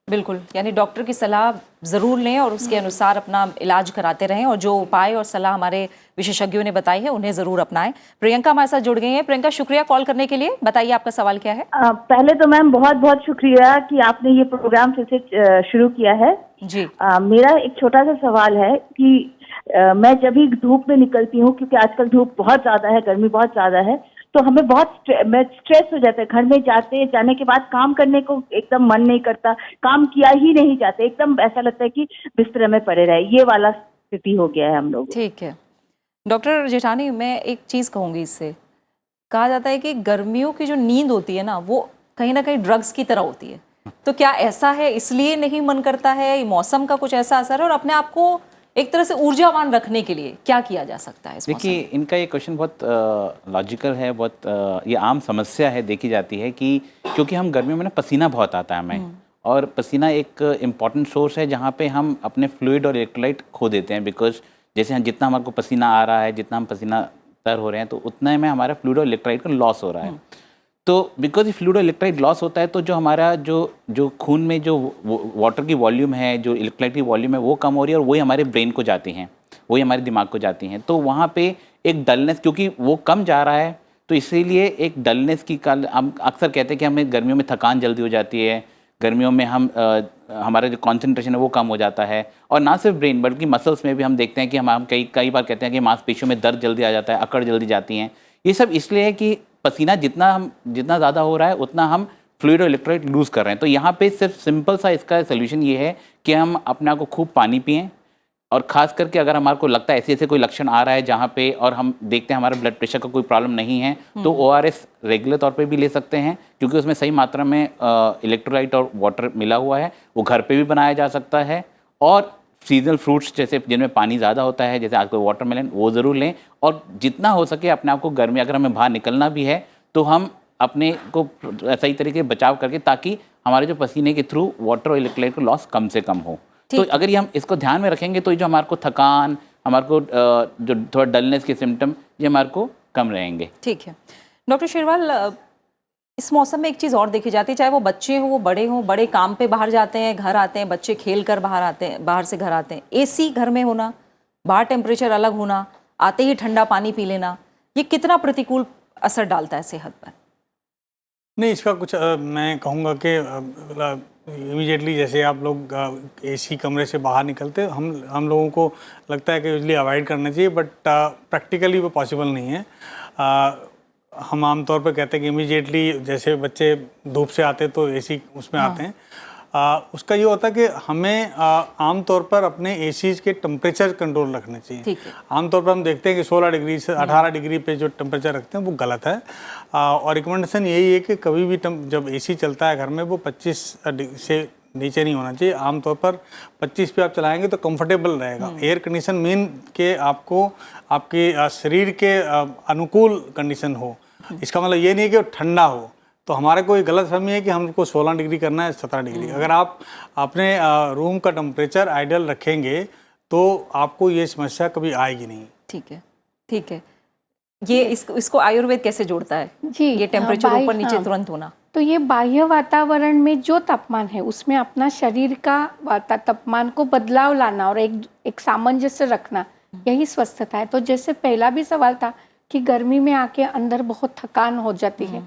बिल्कुल, यानी डॉक्टर की सलाह ज़रूर लें और उसके अनुसार अपना इलाज कराते रहें, और जो उपाय और सलाह हमारे विशेषज्ञों ने बताई है उन्हें ज़रूर अपनाएं। प्रियंका हमारे साथ जुड़ गई हैं। प्रियंका, शुक्रिया कॉल करने के लिए। बताइए आपका सवाल क्या है? पहले तो मैम बहुत बहुत शुक्रिया कि आपने ये प्रोग्राम फिर से शुरू किया है जी। मेरा एक छोटा सा सवाल है कि मैं जब भी धूप में निकलती हूँ, क्योंकि आजकल धूप बहुत ज़्यादा है, गर्मी बहुत ज़्यादा है, तो हमें बहुत स्ट्रेस हो जाता है। घर में जाने के बाद काम करने को एकदम मन नहीं करता, काम किया ही नहीं जाता, एकदम ऐसा लगता है कि बिस्तर में पड़े रहे। ये वाला स्थिति हो गया है हम लोग। ठीक है डॉक्टर जेठानी, मैं एक चीज़ कहूँगी, इससे कहा जाता है कि गर्मियों की जो नींद होती है ना, वो कहीं ना कहीं ड्रग्स की तरह होती है। तो क्या ऐसा है, इसलिए नहीं मन करता है? मौसम का कुछ ऐसा असर है? और अपने आप को एक तरह से ऊर्जावान रखने के लिए क्या किया जा सकता है? देखिए, इनका ये क्वेश्चन बहुत लॉजिकल है, बहुत ये आम समस्या है, देखी जाती है कि क्योंकि हम गर्मियों में ना पसीना बहुत आता है हमें, और पसीना एक इम्पॉर्टेंट सोर्स है जहाँ पे हम अपने फ्लूइड और इलेक्ट्रोलाइट खो देते हैं। बिकॉज जैसे हम जितना हमारे को पसीना आ रहा है, जितना हम पसीना तर हो रहे हैं, तो उतना में हमारा फ्लूइड और इलेक्ट्रोलाइट का लॉस हो रहा है। तो बिकॉज फ्लूइड और इलेक्ट्रोलाइट लॉस होता है, तो जो हमारा जो खून में जो वाटर की वॉल्यूम है, जो इलेक्ट्रोलाइट की वॉल्यूम है, वो कम हो रही है, और वही हमारे ब्रेन को जाती हैं, वही हमारे दिमाग को जाती हैं। तो वहाँ पे एक डलनेस, क्योंकि वो कम जा रहा है, तो इसीलिए एक डलनेस की हम अक्सर कहते हैं कि हमें गर्मियों में थकान जल्दी हो जाती है, गर्मियों में हमारा जो कॉन्सेंट्रेशन है वो कम हो जाता है। और ना सिर्फ ब्रेन बल्कि मसल्स में भी हम देखते हैं कि हम कई बार कहते हैं कि मांसपेशियों में दर्द जल्दी आ जाता है, अकड़ जल्दी जाती हैं। ये सब इसलिए है कि पसीना जितना ज़्यादा हो रहा है, उतना हम फ्लूइड और इलेक्ट्रोलाइट लूज़ कर रहे हैं। तो यहाँ पे सिर्फ सिंपल सा इसका सोल्यूशन ये है कि हम अपने आप को खूब पानी पिएं, और ख़ास करके अगर हमारे को लगता है ऐसे ऐसे कोई लक्षण आ रहा है जहाँ पे और हम देखते हैं हमारे ब्लड प्रेशर का कोई प्रॉब्लम नहीं है, तो ORS रेगुलर तौर पे भी ले सकते हैं, क्योंकि उसमें सही मात्रा में इलेक्ट्रोलाइट और वाटर मिला हुआ है। वो घर पे भी बनाया जा सकता है, और सीजनल फ्रूट्स जैसे जिनमें पानी ज़्यादा होता है, जैसे आजकल वाटरमेलन, वो ज़रूर लें। और जितना हो सके अपने आप को गर्मी, अगर हमें बाहर निकलना भी है तो हम अपने को सही तरीके से बचाव करके, ताकि हमारे जो पसीने के थ्रू वाटर और इलेक्ट्रोलाइट का लॉस कम से कम हो। तो अगर ये हम इसको ध्यान में रखेंगे तो ये जो हमारे को थकान, हमारे को जो थोड़ा डलनेस के सिम्टम, ये हमारे को कम रहेंगे। ठीक है डॉक्टर शेरवाल, इस मौसम में एक चीज़ और देखी जाती है, चाहे वो बच्चे हों, वो बड़े हों, बड़े काम पे बाहर जाते हैं, घर आते हैं, बच्चे खेल कर बाहर आते हैं, बाहर से घर आते हैं, AC घर में होना, बाहर टेम्परेचर अलग होना, आते ही ठंडा पानी पी लेना, ये कितना प्रतिकूल असर डालता है सेहत पर? नहीं, इसका कुछ मैं कहूँगा कि इमीडिएटली जैसे आप लोग AC कमरे से बाहर निकलते, हम लोगों को लगता है कि यूजली अवॉइड करना चाहिए, बट प्रैक्टिकली वो पॉसिबल नहीं है। हम आमतौर पर कहते हैं कि इमीडिएटली जैसे बच्चे धूप से आते तो AC उसमें आते हैं, उसका ये होता है कि हमें आमतौर पर अपने ACs के टेम्परेचर कंट्रोल रखने चाहिए। आमतौर पर हम देखते हैं कि 16 डिग्री से 18 डिग्री पे जो टेम्परेचर रखते हैं वो गलत है, और रिकमेंडेशन यही है कि कभी भी जब AC चलता है घर में वो 25 से नीचे नहीं होना चाहिए। आमतौर पर 25 पे आप चलाएंगे तो कंफर्टेबल रहेगा। एयर कंडीशन मीन के आपको आपके शरीर के अनुकूल कंडीशन हो, इसका मतलब ये नहीं कि ठंडा हो। तो हमारे को एक गलत फहमी है कि हमको 16 डिग्री करना है, 17 डिग्री। अगर आप अपने रूम का टेम्परेचर आइडियल रखेंगे तो आपको ये समस्या कभी आएगी नहीं। ठीक है, ठीक है। ये इसको आयुर्वेद कैसे जोड़ता है जी? ये टेम्परेचर ऊपर नीचे तुरंत होना? तो ये बाह्य वातावरण में जो तापमान है उसमें अपना शरीर का तापमान को बदलाव लाना और एक सामंजस्य रखना, यही स्वस्थता है। तो जैसे पहला भी सवाल था कि गर्मी में आके अंदर बहुत थकान हो जाती है,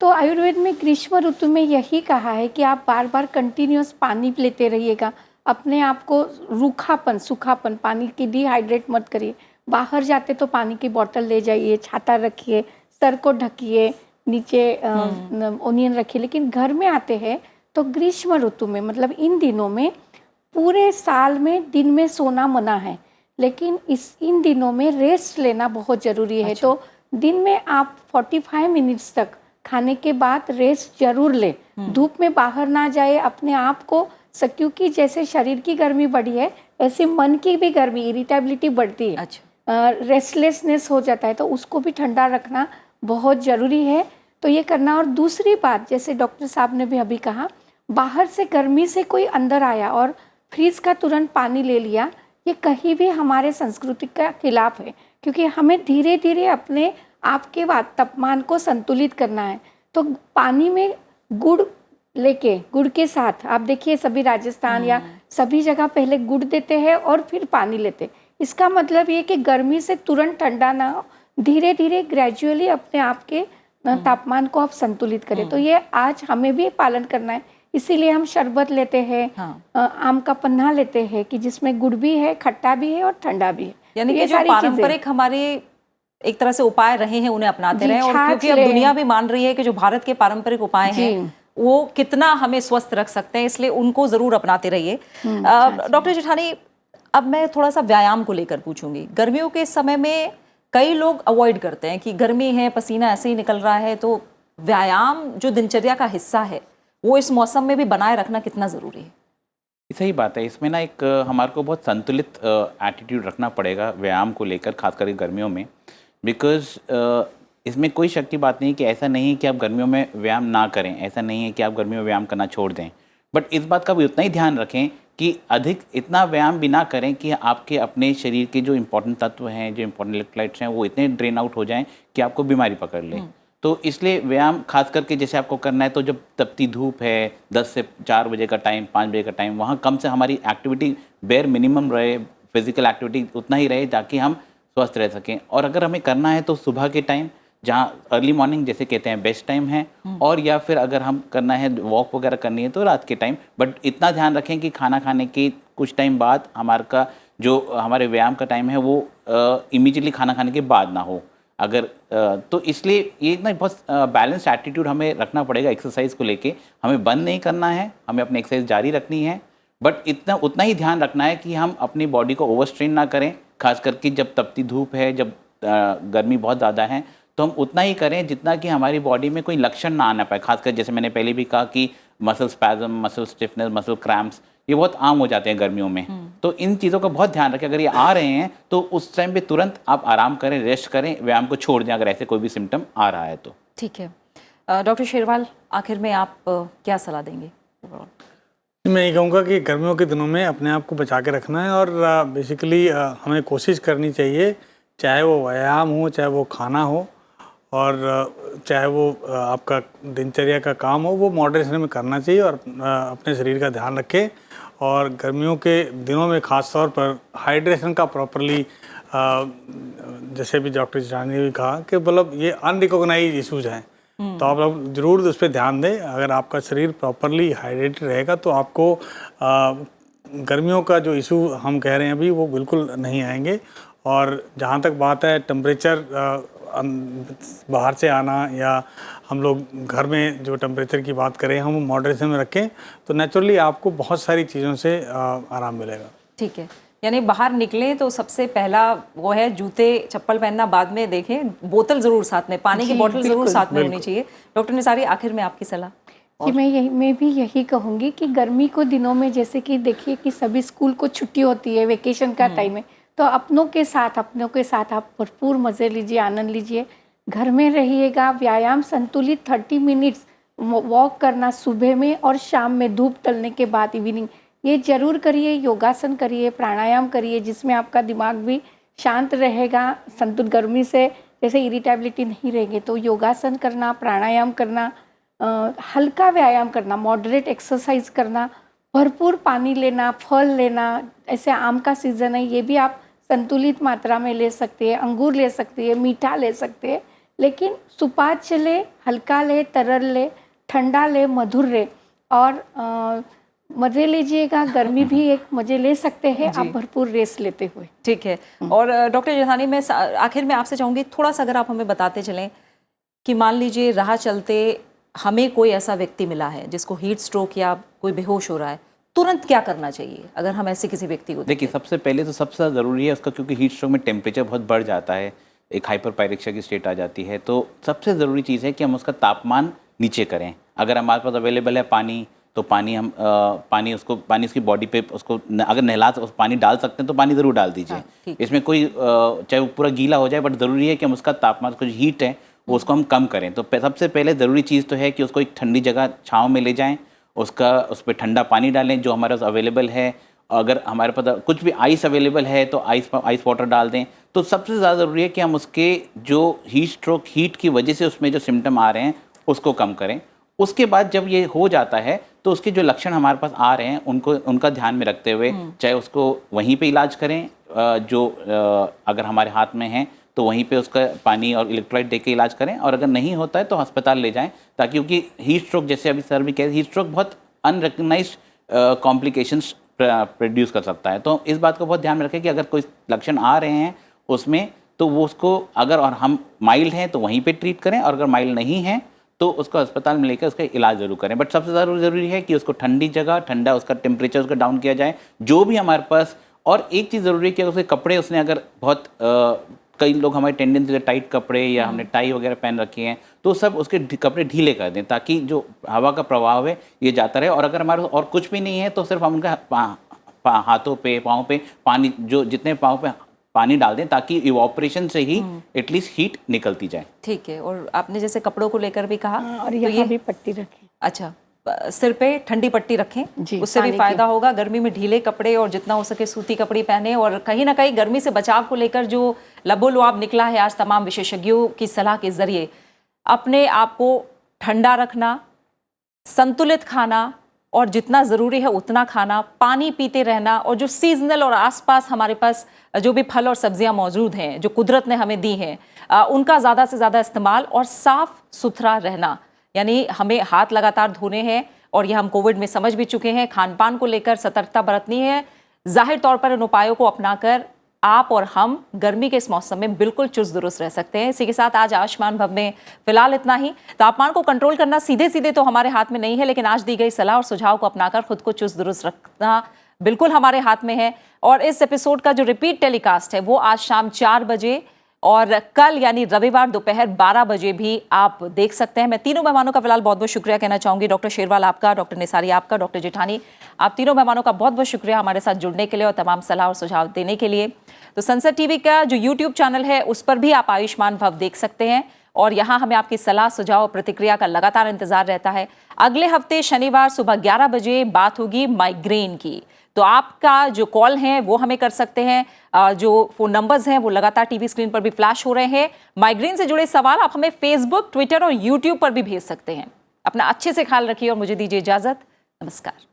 तो आयुर्वेद में ग्रीष्म ऋतु में यही कहा है कि आप बार बार कंटिन्यूस पानी लेते रहिएगा, अपने आप को रूखापन, सूखापन, पानी की डिहाइड्रेट मत करिए। बाहर जाते तो पानी की बोतल ले जाइए, छाता रखिए, सर को ढकिए, नीचे ओनियन रखिए। लेकिन घर में आते हैं तो ग्रीष्म ऋतु में, मतलब इन दिनों में, पूरे साल में दिन में सोना मना है, लेकिन इन दिनों में रेस्ट लेना बहुत ज़रूरी है। तो दिन में आप 45 मिनट्स तक खाने के बाद रेस्ट जरूर ले, धूप में बाहर ना जाए अपने आप को, क्योंकि जैसे शरीर की गर्मी बढ़ी है वैसे मन की भी गर्मी, इरिटेबिलिटी बढ़ती है, रेस्टलेसनेस हो जाता है, तो उसको भी ठंडा रखना बहुत ज़रूरी है। तो ये करना। और दूसरी बात, जैसे डॉक्टर साहब ने भी अभी कहा, बाहर से गर्मी से कोई अंदर आया और फ्रीज का तुरंत पानी ले लिया, ये कहीं भी हमारे संस्कृति का खिलाफ है, क्योंकि हमें धीरे धीरे अपने आपके तापमान को संतुलित करना है। तो पानी में गुड़ लेके, गुड़ के साथ आप देखिए सभी राजस्थान या सभी जगह पहले गुड़ देते हैं और फिर पानी लेते। इसका मतलब ये कि गर्मी से तुरंत ठंडा ना हो, धीरे धीरे ग्रेजुअली अपने आप के तापमान को आप संतुलित करें। तो ये आज हमें भी पालन करना है, इसीलिए हम शरबत लेते हैं, आम का पन्ना लेते हैं कि जिसमें गुड़ भी है, खट्टा भी है और ठंडा भी है। यानी कि जो पारंपरिक हमारे एक तरह से उपाय रहे हैं उन्हें अपनाते रहे, और क्योंकि अब दुनिया भी मान रही है कि जो भारत के पारंपरिक उपाय हैं वो कितना हमें स्वस्थ रख सकते हैं, इसलिए उनको जरूर अपनाते रहिए। डॉक्टर जेठानी, अब मैं थोड़ा सा व्यायाम को लेकर पूछूंगी। गर्मियों के समय में कई लोग अवॉइड करते हैं कि गर्मी है, पसीना ऐसे ही निकल रहा है, तो व्यायाम जो दिनचर्या का हिस्सा है वो इस मौसम में भी बनाए रखना कितना ज़रूरी है? सही बात है। इसमें ना एक हमारे को बहुत संतुलित एटीट्यूड रखना पड़ेगा व्यायाम को लेकर, खास करके गर्मियों में, बिकॉज इसमें कोई शक की बात नहीं कि ऐसा नहीं है कि आप गर्मियों में व्यायाम ना करें, ऐसा नहीं है कि आप गर्मियों में व्यायाम करना छोड़ दें, बट इस बात का भी उतना ही ध्यान रखें कि अधिक इतना व्यायाम भी ना करें कि आपके अपने शरीर के जो इंपॉर्टेंट तत्व हैं, जो इंपॉर्टेंट इलेक्ट्रोलाइट्स हैं, वो इतने ड्रेन आउट हो जाएं कि आपको बीमारी पकड़ ले। तो इसलिए व्यायाम खास करके जैसे आपको करना है तो जब तपती धूप है, 10 से 4 बजे का टाइम, 5 बजे का टाइम, वहाँ कम से हमारी एक्टिविटी बेयर मिनिमम रहे, फिजिकल एक्टिविटी उतना ही रहे ताकि हम स्वस्थ रह सकें। और अगर हमें करना है तो सुबह के टाइम, जहाँ अर्ली मॉर्निंग जैसे कहते हैं बेस्ट टाइम है, और या फिर अगर हम करना है वॉक वगैरह करनी है तो रात के टाइम। बट इतना ध्यान रखें कि खाना खाने के कुछ टाइम बाद हमारे व्यायाम का टाइम है वो इमीडिएटली खाना खाने के बाद ना हो। अगर तो इसलिए ये ना बहुत बैलेंस एटीट्यूड हमें रखना पड़ेगा एक्सरसाइज को लेके। हमें बंद नहीं करना है, हमें अपनी एक्सरसाइज जारी रखनी है, बट उतना ही ध्यान रखना है कि हम अपनी बॉडी को ओवर स्ट्रेन ना करें। खास करके जब तपती धूप है, जब गर्मी बहुत ज़्यादा है, तो हम उतना ही करें जितना कि हमारी बॉडी में कोई लक्षण ना आना पाए। खासकर जैसे मैंने पहले भी कहा कि muscle spasm, muscle stiffness, muscle cramps ये बहुत आम हो जाते हैं गर्मियों में। तो इन चीज़ों का बहुत ध्यान रखें। अगर ये आ रहे हैं तो उस टाइम पे तुरंत आप आराम करें, रेस्ट करें, व्यायाम को छोड़ दें अगर ऐसे कोई भी सिम्टम आ रहा है तो। ठीक है डॉक्टर शेरवाल, आखिर में आप क्या सलाह देंगे? मैं ये कहूँगा कि गर्मियों के दिनों में अपने आप को बचा के रखना है और बेसिकली हमें कोशिश करनी चाहिए, चाहे वो व्यायाम हो, चाहे वो खाना हो और चाहे वो आपका दिनचर्या का काम हो, वो मॉडरेशन में करना चाहिए और अपने शरीर का ध्यान रखें। और गर्मियों के दिनों में ख़ास तौर पर हाइड्रेशन का प्रॉपरली, जैसे भी डॉक्टर जिशानी ने भी कहा कि मतलब ये अनरिकॉग्नाइज इशूज़ हैं, तो आप लोग ज़रूर उस पर ध्यान दें। अगर आपका शरीर प्रॉपरली हाइड्रेटेड रहेगा तो आपको गर्मियों का जो इशू हम कह रहे हैं अभी वो बिल्कुल नहीं आएंगे। और जहाँ तक बात है टेम्परेचर बाहर से आना या हम लोग घर में जो टेम्परेचर की बात करें हम मॉडरेशन में रखें तो नेचुरली आपको बहुत सारी चीज़ों से आराम मिलेगा। ठीक है, यानी बाहर निकलें तो सबसे पहला वो है जूते चप्पल पहनना, बाद में देखें, बोतल ज़रूर साथ में, पानी की बोतल ज़रूर साथ में होनी चाहिए। डॉक्टर निसारी, आखिर में आपकी सलाह? कि मैं भी यही कहूँगी कि गर्मी को दिनों में जैसे कि देखिए कि सभी स्कूल को छुट्टी होती है, वेकेशन का टाइम है, तो अपनों के साथ आप भरपूर मज़े लीजिए, आनंद लीजिए, घर में रहिएगा। व्यायाम संतुलित 30 मिनट्स वॉक करना सुबह में और शाम में धूप टलने के बाद इवनिंग, ये जरूर करिए। योगासन करिए, प्राणायाम करिए, जिसमें आपका दिमाग भी शांत रहेगा। संतुलित गर्मी से जैसे इरिटेबिलिटी नहीं रहेगी, तो योगासन करना, प्राणायाम करना, हल्का व्यायाम करना, मॉडरेट एक्सरसाइज करना, भरपूर पानी लेना, फल लेना। ऐसे आम का सीज़न है, ये भी आप संतुलित मात्रा में ले सकते हैं, अंगूर ले सकते हैं, मीठा ले सकते हैं, लेकिन सुपाच्य ले, हल्का ले, तरल ले, ठंडा ले, मधुर ले और मज़े लीजिएगा। गर्मी भी एक मज़े ले सकते हैं आप भरपूर रेस्ट लेते हुए। ठीक है। और डॉक्टर जिशानी, मैं आखिर में आपसे चाहूँगी थोड़ा सा अगर आप हमें बताते चलें कि मान लीजिए राह चलते हमें कोई ऐसा व्यक्ति मिला है जिसको हीट स्ट्रोक या कोई बेहोश हो रहा है, तुरंत क्या करना चाहिए अगर हम ऐसे किसी व्यक्ति को? देखिए, सबसे पहले तो सबसे ज़रूरी है उसका, क्योंकि हीट स्ट्रोक में टेम्परेचर बहुत बढ़ जाता है, एक हाइपरपायरेक्सिया की स्टेट आ जाती है, तो सबसे ज़रूरी चीज़ है कि हम उसका तापमान नीचे करें। अगर हमारे पास अवेलेबल है पानी, तो पानी उसकी बॉडी पे उसको अगर नहला उस पानी डाल सकते हैं तो पानी ज़रूर डाल दीजिए। इसमें कोई चाहे वो पूरा गीला हो जाए, बट ज़रूरी है कि हम उसका तापमान, कुछ हीट है वो उसको हम कम करें। तो सबसे पहले ज़रूरी चीज़ तो है कि उसको एक ठंडी जगह छाँव में ले जाएँ, उस पर ठंडा पानी डालें जो हमारे पास अवेलेबल है। अगर हमारे पास कुछ भी आइस अवेलेबल है तो आइस वाटर डाल दें। तो सबसे ज़्यादा ज़रूरी है कि हम उसके जो हीट की वजह से उसमें जो सिम्टम आ रहे हैं उसको कम करें। उसके बाद जब ये हो जाता है तो उसके जो लक्षण हमारे पास आ रहे हैं उनका ध्यान में रखते हुए चाहे उसको वहीं पे इलाज करें, जो अगर हमारे हाथ में है तो वहीं पे उसका पानी और इलेक्ट्रोलाइट दे के इलाज करें, और अगर नहीं होता है तो अस्पताल ले जाएं, ताकि क्योंकि हीट स्ट्रोक, जैसे अभी सर भी कह रहे, हीट स्ट्रोक बहुत अनरिकग्नाइज्ड कॉम्प्लिकेशंस प्रोड्यूस कर सकता है। तो इस बात को बहुत ध्यान में रखें कि अगर कोई लक्षण आ रहे हैं उसमें तो वो उसको अगर और हम माइल्ड हैं तो वहीं पे ट्रीट करें, और अगर माइल्ड नहीं है तो उसको अस्पताल में लेकर उसका इलाज ज़रूर करें। बट सबसे ज़्यादा ज़रूरी है कि उसको ठंडी जगह, ठंडा उसका टेम्परेचर उसका डाउन किया जाए जो भी हमारे पास। और एक चीज़ ज़रूरी है कि उसके कपड़े, उसने अगर बहुत कई लोग हमारी टेंडेंसी है टाइट कपड़े या हमने टाई वगैरह पहन रखी हैं, तो सब उसके कपड़े ढीले कर दें ताकि जो हवा का प्रभाव है ये जाता रहे। और अगर हमारे और कुछ भी नहीं है तो सिर्फ हम उनका हाथों पे, पाँव पे पानी, जो जितने पाँव पे पानी डाल दें ताकि इवॉपरेशन से ही एटलीस्ट हीट निकलती जाए। ठीक है। और आपने जैसे कपड़ों को लेकर भी कहा, और यहाँ भी पट्टी रखें। अच्छा, सिर पे ठंडी पट्टी रखें, उससे भी फायदा होगा। गर्मी में ढीले कपड़े और जितना हो सके सूती कपड़े पहने। और कहीं ना कहीं गर्मी से बचाव को लेकर जो लबोलुआब निकला है आज तमाम विशेषज्ञों की सलाह के जरिए, अपने आप को ठंडा रखना, संतुलित खाना और जितना ज़रूरी है उतना खाना, पानी पीते रहना, और जो सीजनल और आसपास हमारे पास जो भी फल और सब्जियां मौजूद हैं जो कुदरत ने हमें दी हैं, उनका ज़्यादा से ज़्यादा इस्तेमाल, और साफ़ सुथरा रहना। यानी हमें हाथ लगातार धोने हैं, और ये हम कोविड में समझ भी चुके हैं। खान पान को लेकर सतर्कता बरतनी है। जाहिर तौर पर इन उपायों को अपनाकर आप और हम गर्मी के इस मौसम में बिल्कुल चुस्त दुरुस्त रह सकते हैं। इसी के साथ आज आयुष्मान भव में फिलहाल इतना ही। तापमान को कंट्रोल करना सीधे सीधे तो हमारे हाथ में नहीं है, लेकिन आज दी गई सलाह और सुझाव को अपनाकर खुद को चुस्त दुरुस्त रखना बिल्कुल हमारे हाथ में है। और इस एपिसोड का जो रिपीट टेलीकास्ट है वो आज शाम 4 बजे और कल यानी रविवार दोपहर 12 बजे भी आप देख सकते हैं। मैं तीनों मेहमानों का फिलहाल बहुत बहुत शुक्रिया कहना चाहूंगी। डॉक्टर शेरवाल आपका, डॉक्टर निसारी आपका, डॉक्टर जेठानी, आप तीनों मेहमानों का बहुत बहुत शुक्रिया हमारे साथ जुड़ने के लिए और तमाम सलाह और सुझाव देने के लिए। तो संसद टीवी का जो यूट्यूब चैनल है उस पर भी आप आयुष्मान भव देख सकते हैं और यहाँ हमें आपकी सलाह सुझाव और प्रतिक्रिया का लगातार इंतजार रहता है। अगले हफ्ते शनिवार सुबह 11 बजे बात होगी माइग्रेन की, तो आपका जो कॉल है वो हमें कर सकते हैं। जो फोन नंबर्स हैं वो लगातार टीवी स्क्रीन पर भी फ्लैश हो रहे हैं। माइग्रेन से जुड़े सवाल आप हमें फेसबुक, ट्विटर और यूट्यूब पर भी भेज सकते हैं। अपना अच्छे से ख्याल रखिए और मुझे दीजिए इजाजत। नमस्कार।